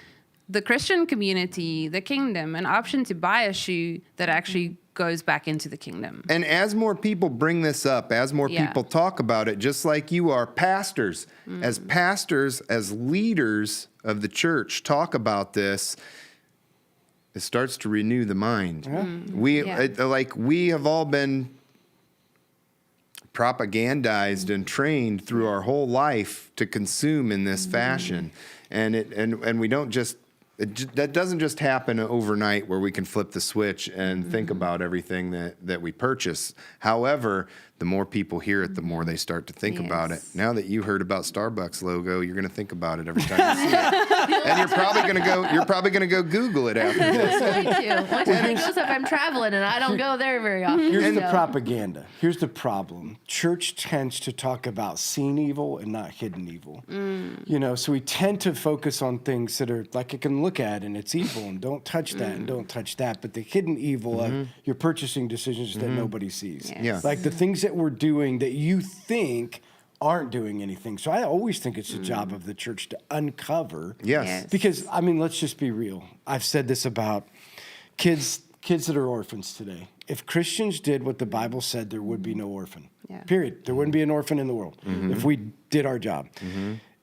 the Christian community, the kingdom, an option to buy a shoe that actually goes back into the kingdom. And as more people bring this up, as more Yeah. people talk about it, just like you are pastors, as leaders of the church talk about this, it starts to renew the mind. We have all been propagandized and trained through our whole life to consume in this fashion, and we don't just. That doesn't just happen overnight where we can flip the switch and think about everything that we purchase. However, the more people hear it, the more they start to think about it. Yes. Now that you heard about Starbucks logo, you're going to think about it every time you see it, and you're probably going to go Google it after this. Me too. One time it goes up, I'm traveling, and I don't go there very often. Here's the so- propaganda. Here's the problem. Church tends to talk about seen evil and not hidden evil. You know, so we tend to focus on things that are like you can look at and it's evil and don't touch that and don't touch that. But the hidden evil of your purchasing decisions that nobody sees. Yes. Yeah. Like the things that we're doing that you think aren't doing anything. So I always think it's the job of the church to uncover. Yes. Yes. Because, I mean, let's just be real. I've said this about kids that are orphans today. If Christians did what the Bible said, there would be no orphan. Yeah. Period. There wouldn't be an orphan in the world if we did our job.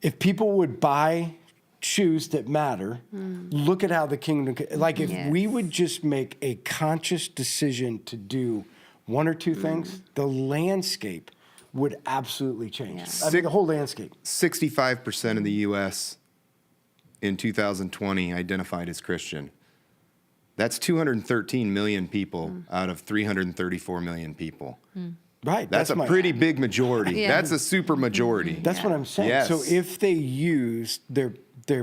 If people would buy shoes that matter, look at how the kingdom, like if Yes. we would just make a conscious decision to do one or two things, the landscape would absolutely change. Yeah. I mean, the whole landscape. 65% of the U.S. in 2020 identified as Christian. That's 213 million people out of 334 million people. Right. That's a my- pretty big majority. Yeah. That's a super majority. That's what I'm saying. Yes. So if they use their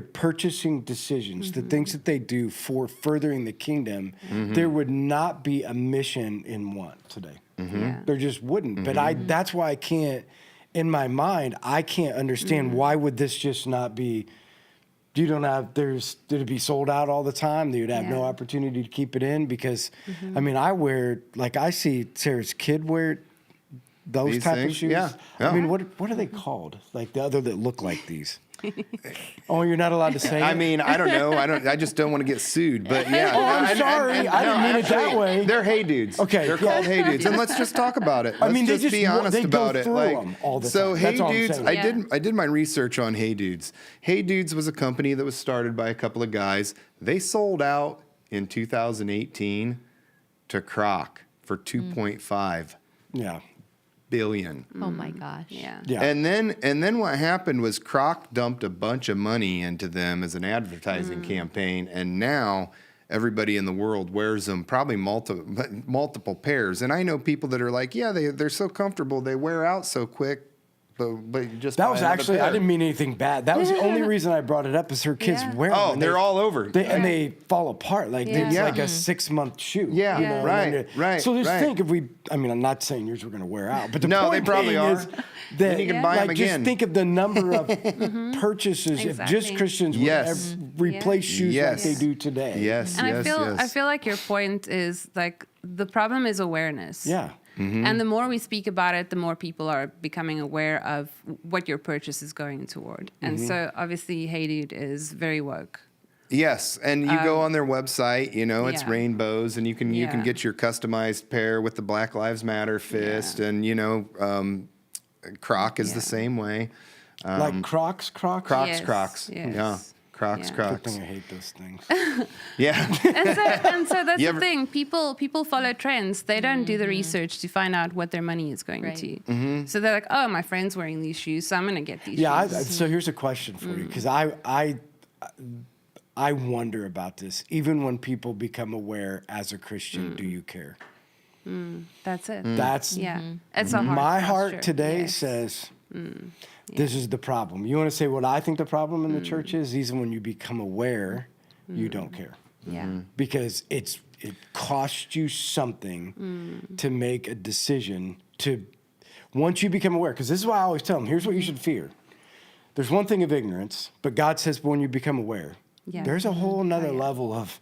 purchasing decisions, the things that they do for furthering the kingdom, there would not be a mission in want today. Yeah. There just wouldn't. But that's why I can't, in my mind, I can't understand why would this just not be. You don't have did it be sold out all the time? You'd have no Yeah. opportunity to keep it in because, I mean, I see Sarah's kid wear those These type things? of shoes. Yeah. I mean, what are they called? Like the other that look like these. Oh, you're not allowed to say I it? mean, I don't know. I just don't want to get sued. But yeah. Oh, I'm sorry. I didn't mean it that actually, way. They're Hey Dudes. Okay, They're yeah. called Hey Dudes. And let's just talk about it. Let's mean, they just be just- honest they go about it. through Like, 'em all the so time. Hey That's all I'm Dudes, saying. I did my research on Hey Dudes. Hey Dudes was a company that was started by a couple of guys. They sold out in 2018 to Kroc for 2.5 Yeah. billion. Oh my gosh. Yeah. Yeah. And then what happened was Kroc dumped a bunch of money into them as an advertising campaign, and now everybody in the world wears them, probably multiple pairs. And I know people that are like, yeah, they're so comfortable, they wear out so quick. But you just That buy was another actually, pair. I didn't mean anything bad. That was the only reason I brought it up is her kids Yeah. wear them. Oh, and they're all over. And they fall apart. Like, it's Yeah. like a 6-month shoe. Yeah, you know, right, and then right, So just right. think I'm not saying yours were going to wear out, but the No, point they probably being are. is that, Then you can buy 'em like, again. just think of the number of purchases if just Exactly. Christians would Yes. replace shoes Yes. like they do today. Yes, And yes, I yes. feel like your point is like the problem is awareness. Yeah. And the more we speak about it, the more people are becoming aware of what your purchase is going toward. And so obviously Hey Dude is very woke. Yes, and you go on their website, you know, it's yeah. rainbows, and you can Yeah. get your customized pair with the Black Lives Matter fist, and you know, Kroc is the same way. Like Crocs. Crocs, Yes, Crocs, yes. yeah, Crocs, Yeah. Good Crocs, thing I hate those things. yeah. And so that's You the ever- thing. People follow trends. They don't do the research to find out what their money is going Right. to. Mm-hmm. So they're like, oh, my friend's wearing these shoes, so I'm going to get these Yeah, shoes. so here's a question for you, because I wonder about this. Even when people become aware as a Christian, do you care? That's it. That's Yeah. It's a hard my heart posture. today Yes. says this is the problem. You want to say what I think the problem in the church is? Even when you become aware, you don't care Yeah. because it costs you something to make a decision to once you become aware. Because this is why I always tell them: here's what you should fear. There's one thing of ignorance, but God says when you become aware, Yeah. there's a whole nother level of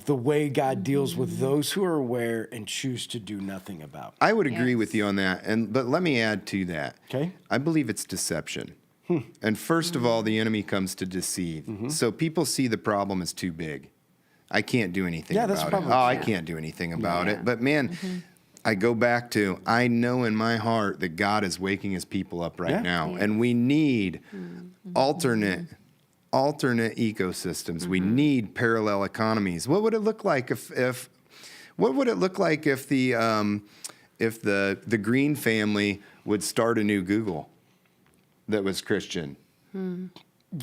the way God deals with Mm-hmm. those who are aware and choose to do nothing about. I would agree with Yes. you on that, but let me add to that. Okay. I believe it's deception. And first of all, the enemy comes to deceive. So people see the problem as too big. I can't do anything Yeah, about that's it. probably Oh, I true. can't do anything about Yeah. it. But man, I go back to, I know in my heart that God is waking his people up right Yeah. now. And we need alternate ecosystems. We need parallel economies. What would it look like if what would it look like if the Green family would start a new Google that was Christian?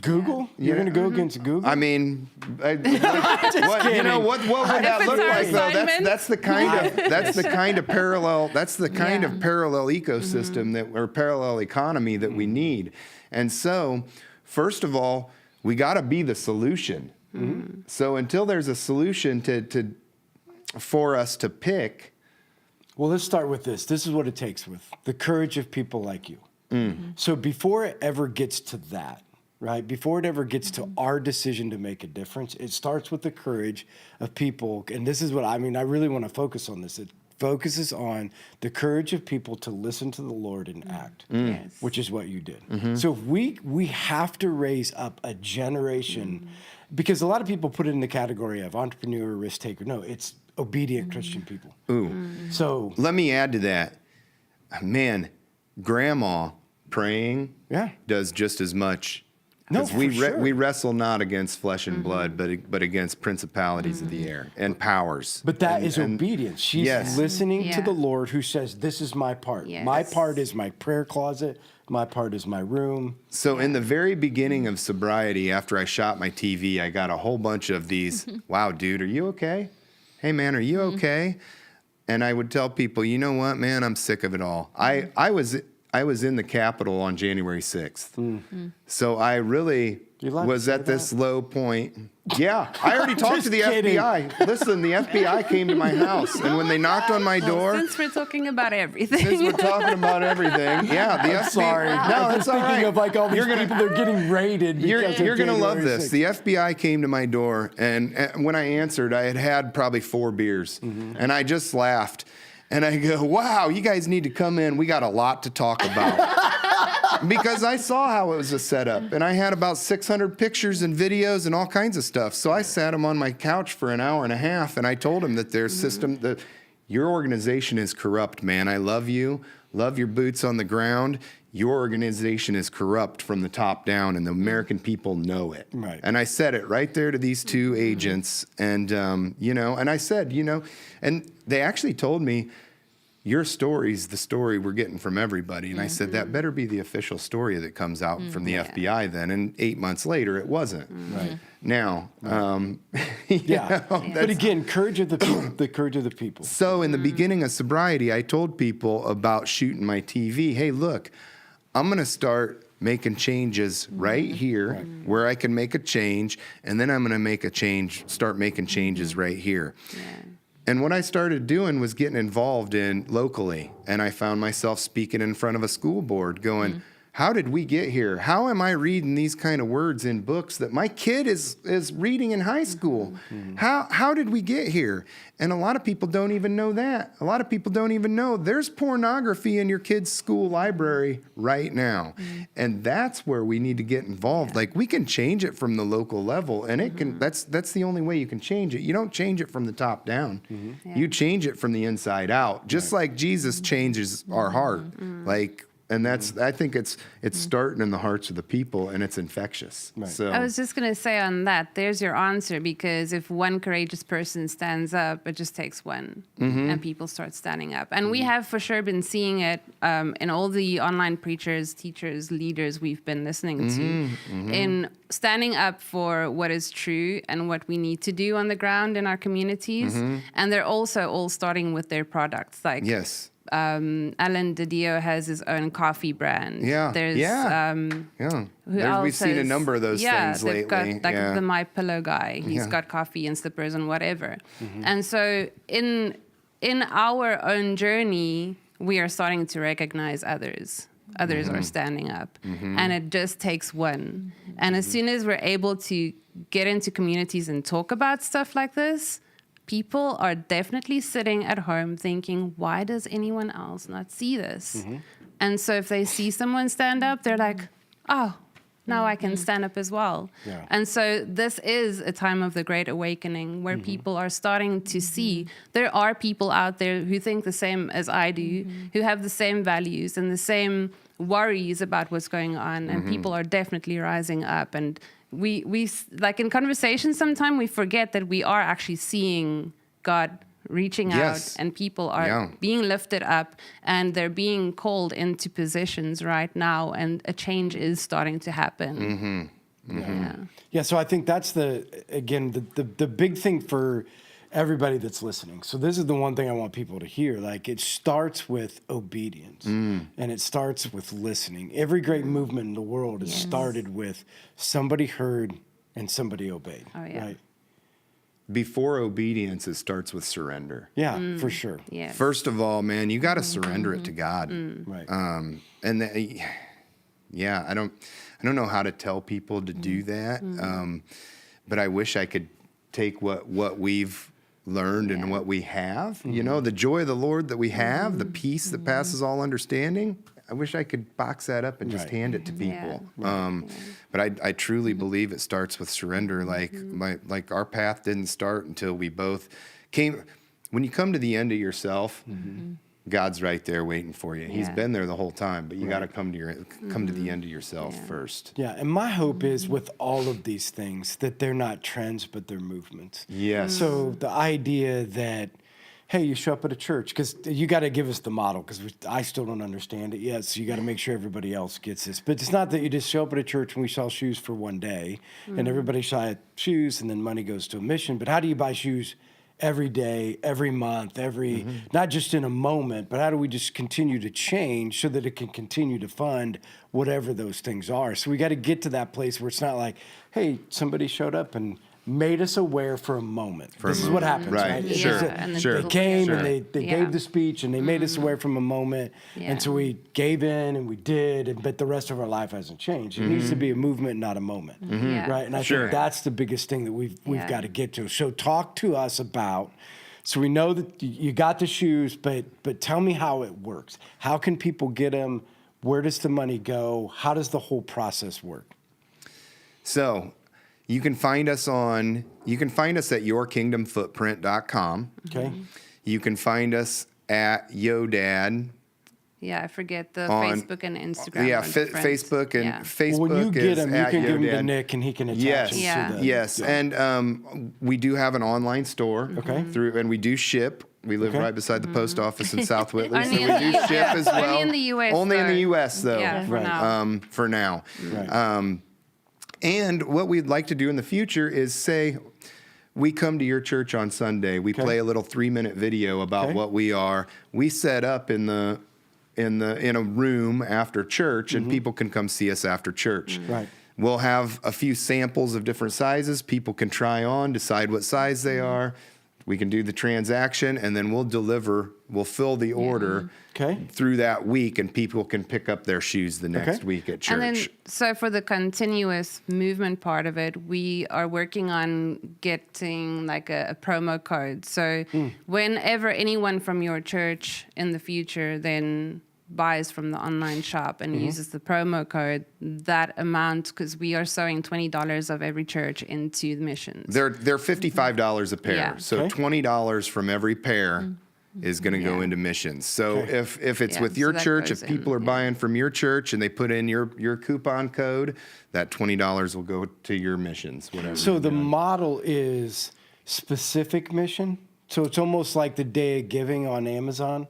Google? You're going to go against Google? I mean, what would that it's look our like though? assignment. That's the kind of parallel ecosystem that or parallel economy that we need. And so, first of all, we got to be the solution. So until there's a solution for us to pick, Well, let's start with this. This is what it takes with the courage of people like you. So before it ever gets to that, right? Before it ever gets to our decision to make a difference, it starts with the courage of people. And this is what I mean. I really want to focus on this. It focuses on the courage of people to listen to the Lord and act, Yes. which is what you did. So we have to raise up a generation because a lot of people put it in the category of entrepreneur, risk taker. No, it's obedient Christian people. So let me add to that. Man, grandma praying does just as much. No, 'Cause for we sure. we wrestle not against flesh and blood, but against principalities of the air and powers. But that And- is and- obedience. She's Yes. listening to Yeah. the Lord who says, this is my part. My Yes. part is my prayer closet. My part is my room. So in the very beginning of sobriety, after I shot my TV, I got a whole bunch of these, wow, dude, are you okay? Hey, man, are you okay? And I would tell people, you know what, man, I'm sick of it all. I was in the Capitol on January 6th. So I really You allowed to was say at this that? low point. Yeah, I already talked to the Just kidding. FBI. Listen, the FBI came to my house, and when they knocked on my door, Since we're talking about everything. since we're talking about everything, yeah, the FBI. Sorry. No, I'm that's just all thinking right. of like all these You're gonna- people that are getting raided. You're because of going to love January this. 6th. The FBI came to my door, and when I answered, I had probably 4 beers, and I just laughed. And I go, wow, you guys need to come in. We got a lot to talk about. Because I saw how it was a setup, and I had about 600 pictures and videos and all kinds of stuff. So I sat them on my couch for an hour and a half, and I told them that their system, your organization is corrupt, man. I love you. Love your boots on the ground. Your organization is corrupt from the top down, and the American people know it. Right. And I said it right there to these two agents. And, and I said, and they actually told me, your story's the story we're getting from everybody. And I said, that better be the official story that comes out from the FBI then. And 8 months later, it wasn't. Right. Now, but again, courage of the people, the courage of the people. So in the beginning of sobriety, I told people about shooting my TV. Hey, look, I'm going to start making changes right here where I can make a change. And then I'm going to start making changes right here. Yeah. And what I started doing was getting involved in locally. And I found myself speaking in front of a school board going, how did we get here? How am I reading these kind of words in books that my kid is reading in high school? How did we get here? And a lot of people don't even know that. A lot of people don't even know there's pornography in your kid's school library right now. And that's where we need to get involved. Like, we can change it from the local level, and it can. That's the only way you can change it. You don't change it from the top down. You change it from the inside out. Just like Jesus changes our heart. And I think it's starting in the hearts of the people, and it's infectious. Right. So I was just going to say on that, there's your answer, because if one courageous person stands up, it just takes one, and people start standing up. And we have for sure been seeing it in all the online preachers, teachers, leaders we've been listening to, in standing up for what is true and what we need to do on the ground in our communities. And they're also all starting with their products. Like, yes. Alan Didio has his own coffee brand. Yeah. There's We've seen a number of those things lately. They've got the My Pillow guy. He's got coffee and slippers and whatever. And so in our own journey, we are starting to recognize others. Others are standing up, and it just takes one. And as soon as we're able to get into communities and talk about stuff like this, people are definitely sitting at home thinking, why does anyone else not see this? And so if they see someone stand up, they're like, oh, now I can stand up as well. Yeah. And so this is a time of the Great Awakening where people are starting to see there are people out there who think the same as I do, who have the same values and the same worries about what's going on. And people are definitely rising up. And we like in conversations sometimes we forget that we are actually seeing God reaching out, and people are being lifted up, and they're being called into positions right now, and a change is starting to happen. Yeah, so I think that's the big thing for everybody that's listening. So this is the one thing I want people to hear. Like, it starts with obedience, and it starts with listening. Every great movement in the world is started with somebody heard and somebody obeyed. Oh, yeah. Right? Before obedience, it starts with surrender. Yeah, for sure. Yes. First of all, man, you got to surrender it to God. Right. I don't know how to tell people to do that. But I wish I could take what we've learned and what we have, the joy of the Lord that we have, the peace that passes all understanding. I wish I could box that up and just hand it to people. But I truly believe it starts with surrender. Like our path didn't start until we both came. When you come to the end of yourself, God's right there waiting for you. He's been there the whole time, but you got to come to the end of yourself first. Yeah, and my hope is with all of these things that they're not trends, but they're movements. Yes. So the idea that, hey, you show up at a church, because you got to give us the model, because I still don't understand it yet, so you got to make sure everybody else gets this. But it's not that you just show up at a church and we sell shoes for one day, and everybody buys shoes, and then money goes to a mission. But how do you buy shoes every day, every month, not just in a moment, but how do we just continue to change so that it can continue to fund whatever those things are? So we got to get to that place where it's not like, hey, somebody showed up and made us aware for a moment. This is what happens, right? Yeah. Sure. They came and they gave the speech and they made us aware from a moment. Yeah. And so we gave in and we did, but the rest of our life hasn't changed. It needs to be a movement, not a moment, right? And I think that's the biggest thing that we've got to get to. So talk to us about, so we know that you got the shoes, but tell me how it works. How can people get them? Where does the money go? How does the whole process work? So you can find us at yourkingdomfootprint.com. Okay. You can find us at YoDad. Yeah, I forget the On- Facebook and Instagram. Yeah, are different. Facebook and Yeah. Facebook When you get is him, you at can give him to YoDad. Nick, and he can attach Yes, him Yeah. to the. yes, and we do have an online store. Okay. And we do ship. We live Okay. right beside the post office in South Whitley, so Only we in do the- ship as well. Only in the US, Only in the though. U.S. though. Yeah, for Right. now. For now. Right. And what we'd like to do in the future is say, we come to your church on Sunday. We play a little 3-minute video about Okay. what we are. We set up in a room after church, and people can come see us after church. Right. We'll have a few samples of different sizes. People can try on, decide what size they are. We can do the transaction, and then we'll fill the order Okay. through that week, and people can pick up their shoes the next week at church. And then, so for the continuous movement part of it, we are working on getting like a promo code. So whenever anyone from your church in the future then buys from the online shop and uses the promo code, that amount, because we are sewing $20 of every church into the missions. They're $55 a pair, Yeah. so Okay. $20 from every pair is going to go Yeah. into missions. So Okay. if it's Yeah, with so your that church, goes if people in, are buying from your church and they put in your coupon code, that $20 will go to your missions, whatever. So the model is specific mission. So it's almost like the Day of Giving on Amazon,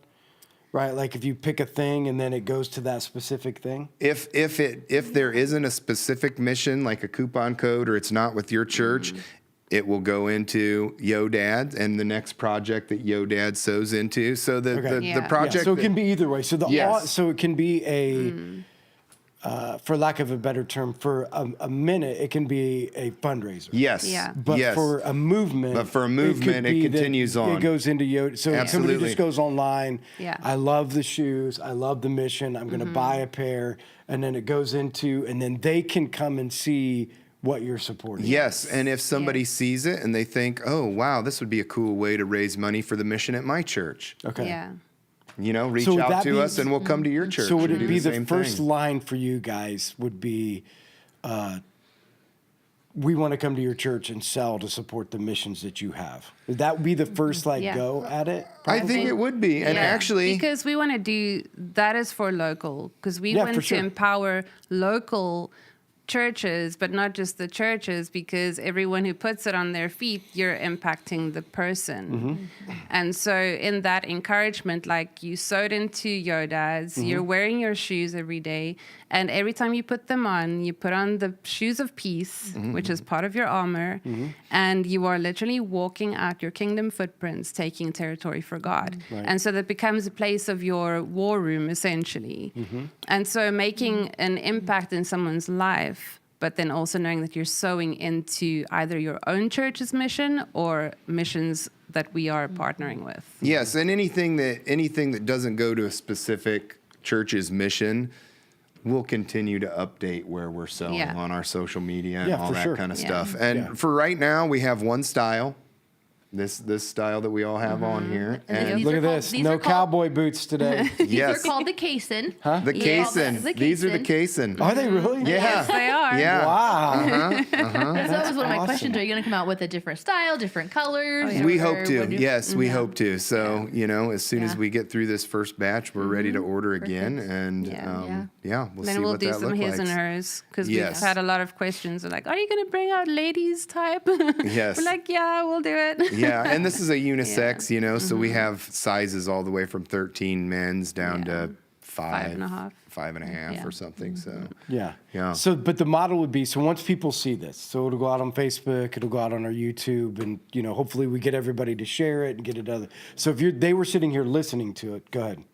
right? Like if you pick a thing and then it goes to that specific thing. If there isn't a specific mission like a coupon code, or it's not with your church, it will go into YoDad and the next project that YoDad sows into. So the Okay. the Yeah. project. So it can be either way. So Yes. so it can be a, for lack of a better term, for a minute it can be a fundraiser. Yes. Yeah. But yes. for a movement, But it be that continues on. It goes into Yoda. So somebody Absolutely. just goes online. Yeah. I love the shoes. I love the mission. I'm going to buy a pair, and then it goes into, and then they can come and see what you're supporting. Yes, and if somebody Yes. sees it and they think, "Oh, wow, this would be a cool way to raise money for the mission at my church," Okay. Yeah. reach So would out that to be- us and we'll come to your church. So would and it do be the same first thing. line for you guys would be, we want to come to your church and sell to support the missions that you have? Would that be the first Yeah. go at it? I think it would be, and Yeah, actually, because we want to do that is for local, because we Yeah, want for to sure. empower local churches, but not just the churches, because everyone who puts it on their feet, you're impacting the person. And so in that encouragement, like you sewed into YoDads, you're wearing your shoes every day, and every time you put them on, you put on the shoes of peace, which is part of your armor, and you are literally walking out your kingdom footprints, taking territory for God. And so that becomes a place of your war room, essentially. And so making an impact in someone's life, but then also knowing that you're sowing into either your own church's mission or missions that we are partnering with. yes, and anything that doesn't go to a specific church's mission, we'll continue to update where we're selling Yeah. on our social media and Yeah, all for that sure. kind of Yeah. stuff. And Yeah. for right now, we have one style. This style that we all have on here, And and these Look are at called- this. these No are called- cowboy boots today. These yes, are called the casein. the Yeah. casein. The These are the casein. casein. Are they really? Yeah. Yes, they are. Yeah. Wow. That was one of my awesome. questions. Are you going to come out with a different style, different colors? yeah. We or hope to. what do- Yes, we hope to. So, as soon as Yeah. we get through this first batch, we're ready to order again. And Yeah. we'll Then see we'll what do that some looks his like. and hers, because Yes. we've had a lot of questions. They're like, are you going to bring out ladies type? Yes. We're like, yeah, we'll do it. Yeah, and this is a unisex, so we Mm-hmm. have sizes all the way from 13 men's down to 5 and a half. 5.5 Yeah. Mm-hmm. or something. So, Yeah. Yeah. So, but the model would be, so once people see this, so it'll go out on Facebook, it'll go out on our YouTube, and, hopefully we get everybody to share it and get it other. So if they were sitting here listening to it, go ahead.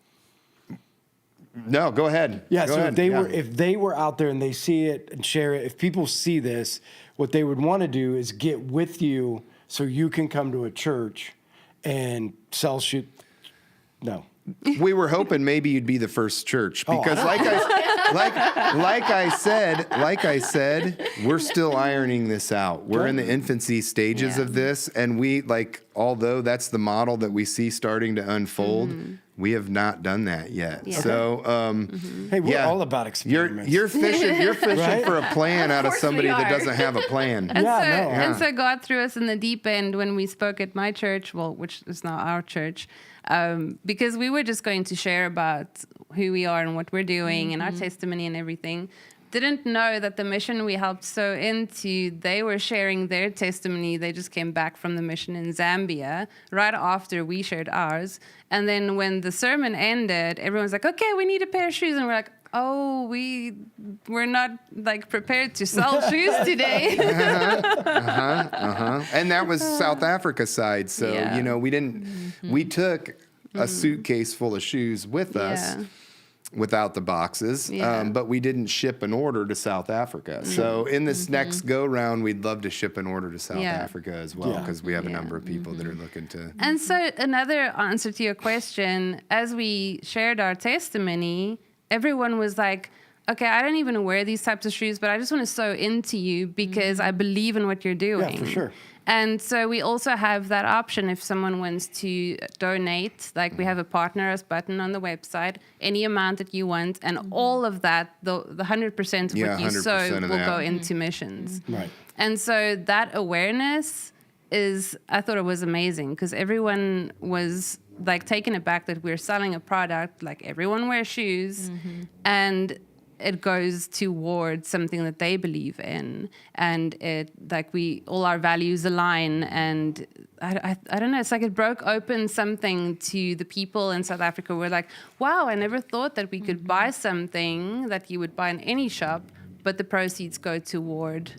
no, go ahead. Yeah. Go So ahead. if they were out there and they see it and share it, if people see this, what they would want to do is get with you so you can come to a church and sell shit. No. We were hoping maybe you'd be the first church Oh, because, like I said, we're still ironing this out. We're in the infancy stages Yeah. of this, and although that's the model that we see starting to unfold, We have not done that yet. Yeah. So, Hey, we're yeah. all about experiments. You're fishing. You're fishing Right? for a plan out of course somebody we that are. doesn't have a plan. And Yeah, so, no. and so God threw us in the deep end when we spoke at my church, well, which is now our church, because we were just going to share about who we are and what we're doing and our testimony and everything. Didn't know that the mission we helped sow into, they were sharing their testimony. They just came back from the mission in Zambia right after we shared ours. And then when the sermon ended, everyone's like, okay, we need a pair of shoes. And we're like, oh, we're not like prepared to sell shoes today. And that was South Africa side. So, Yeah. you know, we took a suitcase full of shoes with us. Yeah. Without the boxes, Yeah. but we didn't ship an order to South Africa. So in this next go round, we'd love to ship an order to South Yeah. Africa as well, Yeah. because we have a number of people that are looking to. And so another answer to your question, as we shared our testimony, everyone was like, okay, I don't even wear these types of shoes, but I just want to sew into you because I believe in what you're doing. Yeah, for sure. And so we also have that option if someone wants to donate. Like we have a Partner Us button on the website, any amount that you want, and all of that, the 100% of Yeah, what you 100% sow of will that. go into missions. Right. And so that awareness I thought it was amazing because everyone was like taken aback that we're selling a product, like everyone wears shoes, and it goes towards something that they believe in, and it like all our values align, and I don't know, it's like it broke open something to the people in South Africa. We're like, wow, I never thought that we could buy something that you would buy in any shop, but the proceeds go toward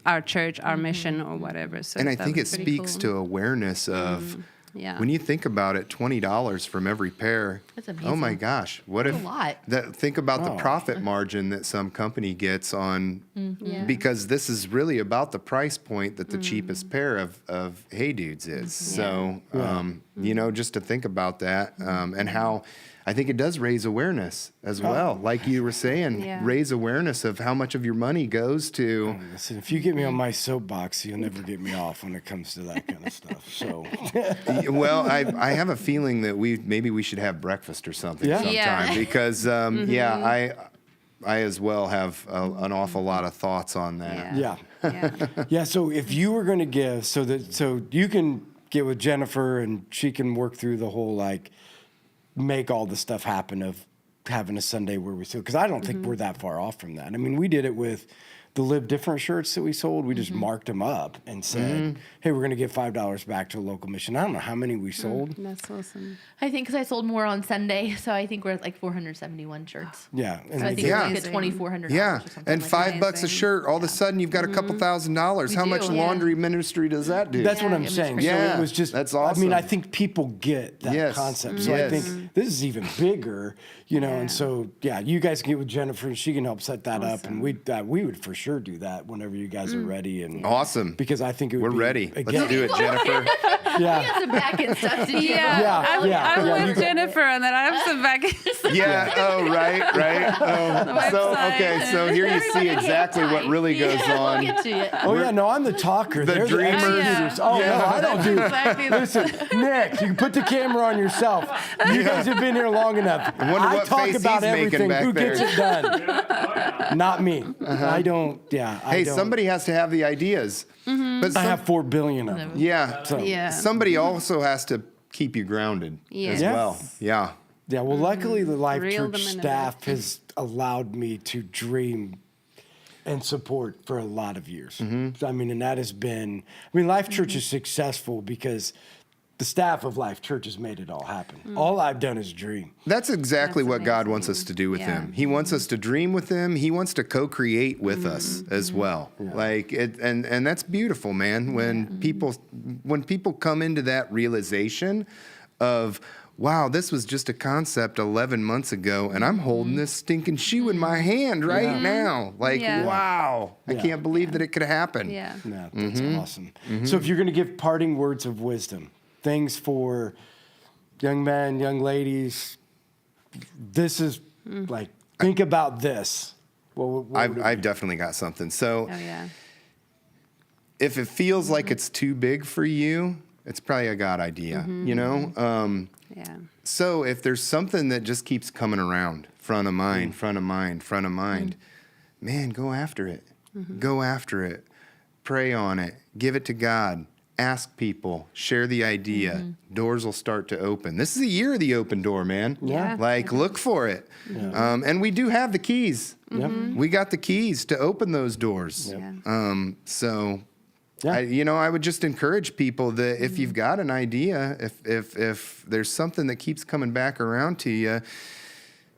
our church, our mission, or whatever. So And I that think it was pretty speaks cool. to awareness of Yeah. when you think about it, $20 from every pair. That's Oh my amazing. gosh. What That's if a lot. think about the Wow. profit margin that some company gets on Yeah. because this is really about the price point that the cheapest pair of Hey Dudes is. So you know, just to think about that and how I think it does raise awareness as well. Like you were saying, Yeah. raise awareness of how much of your money goes to Listen, if you get me on my soapbox, you'll never get me off when it comes to that kind of stuff. So, Well, I have a feeling that maybe we should have breakfast or something Yeah. sometime Yeah. because I as well have an awful lot of thoughts on that. yeah. Yeah. Yeah, so if you were going to give, so you can get with Jennifer and she can work through the whole, like, make all the stuff happen of having a Sunday where we sell. Because I don't think we're that far off from that. I mean, we did it with the Live Different shirts that we sold. We just marked them up and said, hey, we're going to give $5 back to a local mission. I don't know how many we sold. That's awesome. I think because I sold more on Sunday, so I think we're at like 471 shirts. Yeah. And So I we think did. we're like at Amazing. $2,400. Yeah, or something and like $5 a Amazing. shirt. All of a sudden, you've got a couple $1,000s. How We much do, yeah. laundry ministry does that do? That's what Yeah, I'm it was saying. great. So Yeah, it was just, that's I mean, I awesome. think people get that Yes, concept. So I yes. think this is even bigger, you know, Yeah. and so, yeah, you guys can get with Jennifer and she can help set that up. And we would for sure do that whenever you guys are ready. And Awesome. because I think it would We're be, ready. Again, Let's do it, Jennifer. We Yeah. got some back end stuff to do. Yeah, I'm, yeah, I'm yeah, you with got- Jennifer on that. I have some back. Yeah. Oh, right. Oh, so website. okay. So here you see exactly what really goes on. We'll get to it. Oh, yeah, no, I'm the talker. The They're dreamers. executors. Oh, no, I don't do Exactly. Listen, Nick, you can put the camera on yourself. You guys have been here long enough. I wonder what talk face about he's making everything. back Who there. gets it done? Not me. I don't, Hey, somebody has to have the ideas. But I have 4 billion of them. yeah. So, Yeah. Somebody also has to keep you grounded as Yes. well. Yeah. Yeah, well, luckily the Life Reel Church them in a staff has allowed me to dream and support for a lot of years. So, I mean, and that has been, I mean, Life Church is successful because the staff of Life Church has made it all happen. All I've done is dream. That's exactly That's what God amazing. wants us to do with Yeah. Him. He wants us to dream with Him. He wants to co-create with us as well. Like it, and that's beautiful, man. When people come into that realization of, wow, this was just a concept 11 months ago, and I'm holding this stinking shoe in my hand right now. Like, Yeah. wow, I Yeah. can't believe that it could happen. Yeah. Yeah, that's awesome. So if you're going to give parting words of wisdom, things for young men, young ladies, this is like, think about this. What would it I've be? definitely got something. So Oh yeah. if it feels like it's too big for you, it's probably a God idea, you know? Yeah. So if there's something that just keeps coming around, front of mind, front of mind, front of mind, man, go after it. Go after it. Pray on it. Give it to God. Ask people. Share the idea. Doors will start to open. This is a year of the open door, man. Yeah. Like, look for it. Yeah. And we do have the keys. Yep. We got the keys to open those doors. Yeah. So... Yeah. I would just encourage people that if you've got an idea, if there's something that keeps coming back around to you,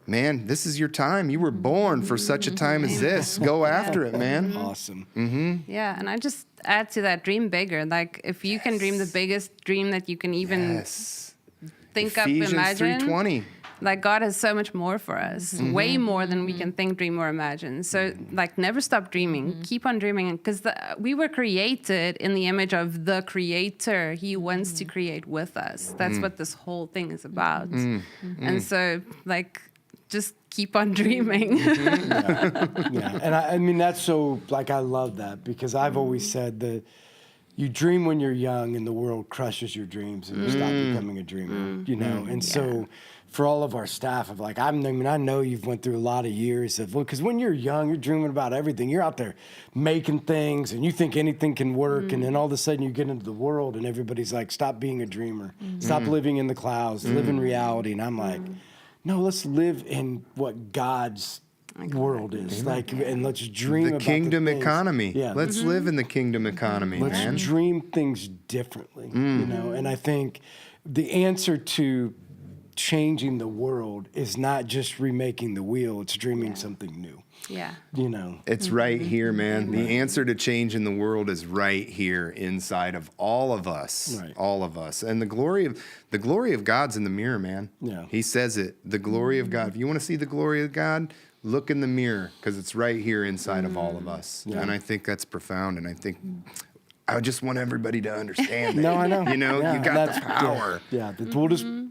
man, this is your time. You were born for such a time as this. Go after it, man. Awesome. Yeah, and I just add to that, dream bigger. Like, if you can dream the biggest dream that you can even think Ephesians up, imagine. 3:20. Like, God has so much more for us, way more than we can think, dream, or imagine. So, like, never stop dreaming. Keep on dreaming. Because we were created in the image of the Creator. He wants to create with us. That's what this whole thing is about. And so, like, just keep on dreaming. Yeah. And I mean, that's so, like, I love that because I've always said that you dream when you're young and the world crushes your dreams and you stop becoming a dreamer, you know? And so for all of our staff of like, I know you've went through a lot of years of, because when you're young, you're dreaming about everything. You're out there making things and you think anything can work. And then all of a sudden you get into the world and everybody's like, stop being a dreamer. Stop living in the clouds, live in reality. And I'm like, no, let's live in what God's world is like, and let's dream The about kingdom the things. economy. Yeah. Let's live in the kingdom economy, Let's man. dream things differently, you know? And I think the answer to changing the world is not just remaking the wheel, it's dreaming something new, Yeah. you know? It's right here, man. The answer to change in the world is right here inside of all of us. Right. All of us. And the glory of God's in the mirror, man. Yeah. He says it. The glory of God. If you want to see the glory of God, look in the mirror because it's right here inside of all of us. Yeah. And I think that's profound. And I think I just want everybody to understand that. No, I know. You know, Yeah, you got the that's- power.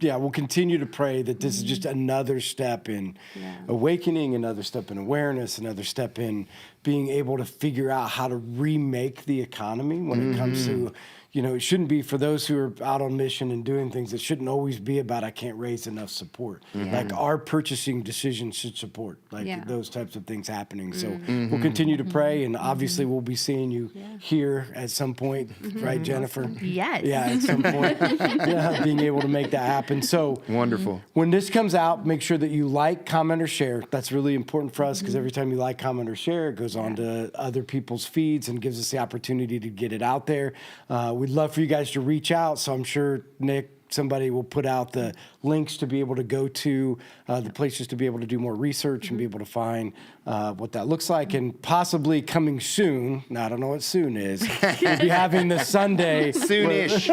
We'll continue to pray that this is just another step in awakening, another step in awareness, another step in being able to figure out how to remake the economy when it comes to, you know, it shouldn't be for those who are out on mission and doing things. It shouldn't always be about, I can't raise enough support. Like our purchasing decisions should support like those types of things happening. So we'll continue to pray, and obviously we'll be seeing you here at some point, right, Jennifer? Yes. Yeah, at some point. Yeah, being able to make that happen. So Wonderful. when this comes out, make sure that you like, comment, or share. That's really important for us because every time you like, comment, or share, it goes on to other people's feeds and gives us the opportunity to get it out there. We'd love for you guys to reach out. So I'm sure, Nick, somebody will put out the links to be able to go to the places to be able to do more research and be able to find what that looks like. And possibly coming soon, now I don't know what soon is, we'll be having the Sunday. Soonish.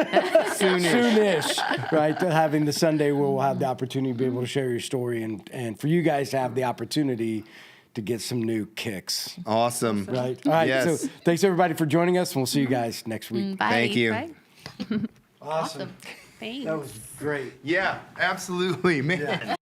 Soonish, right? Having the Sunday where we'll have the opportunity to be able to share your story and for you guys to have the opportunity to get some new kicks. Awesome. Right? All right. Yes. So thanks everybody for joining us, and we'll see you guys next week. Bye. Thank you. Right? Awesome. Thanks. That was great. Yeah, absolutely, man.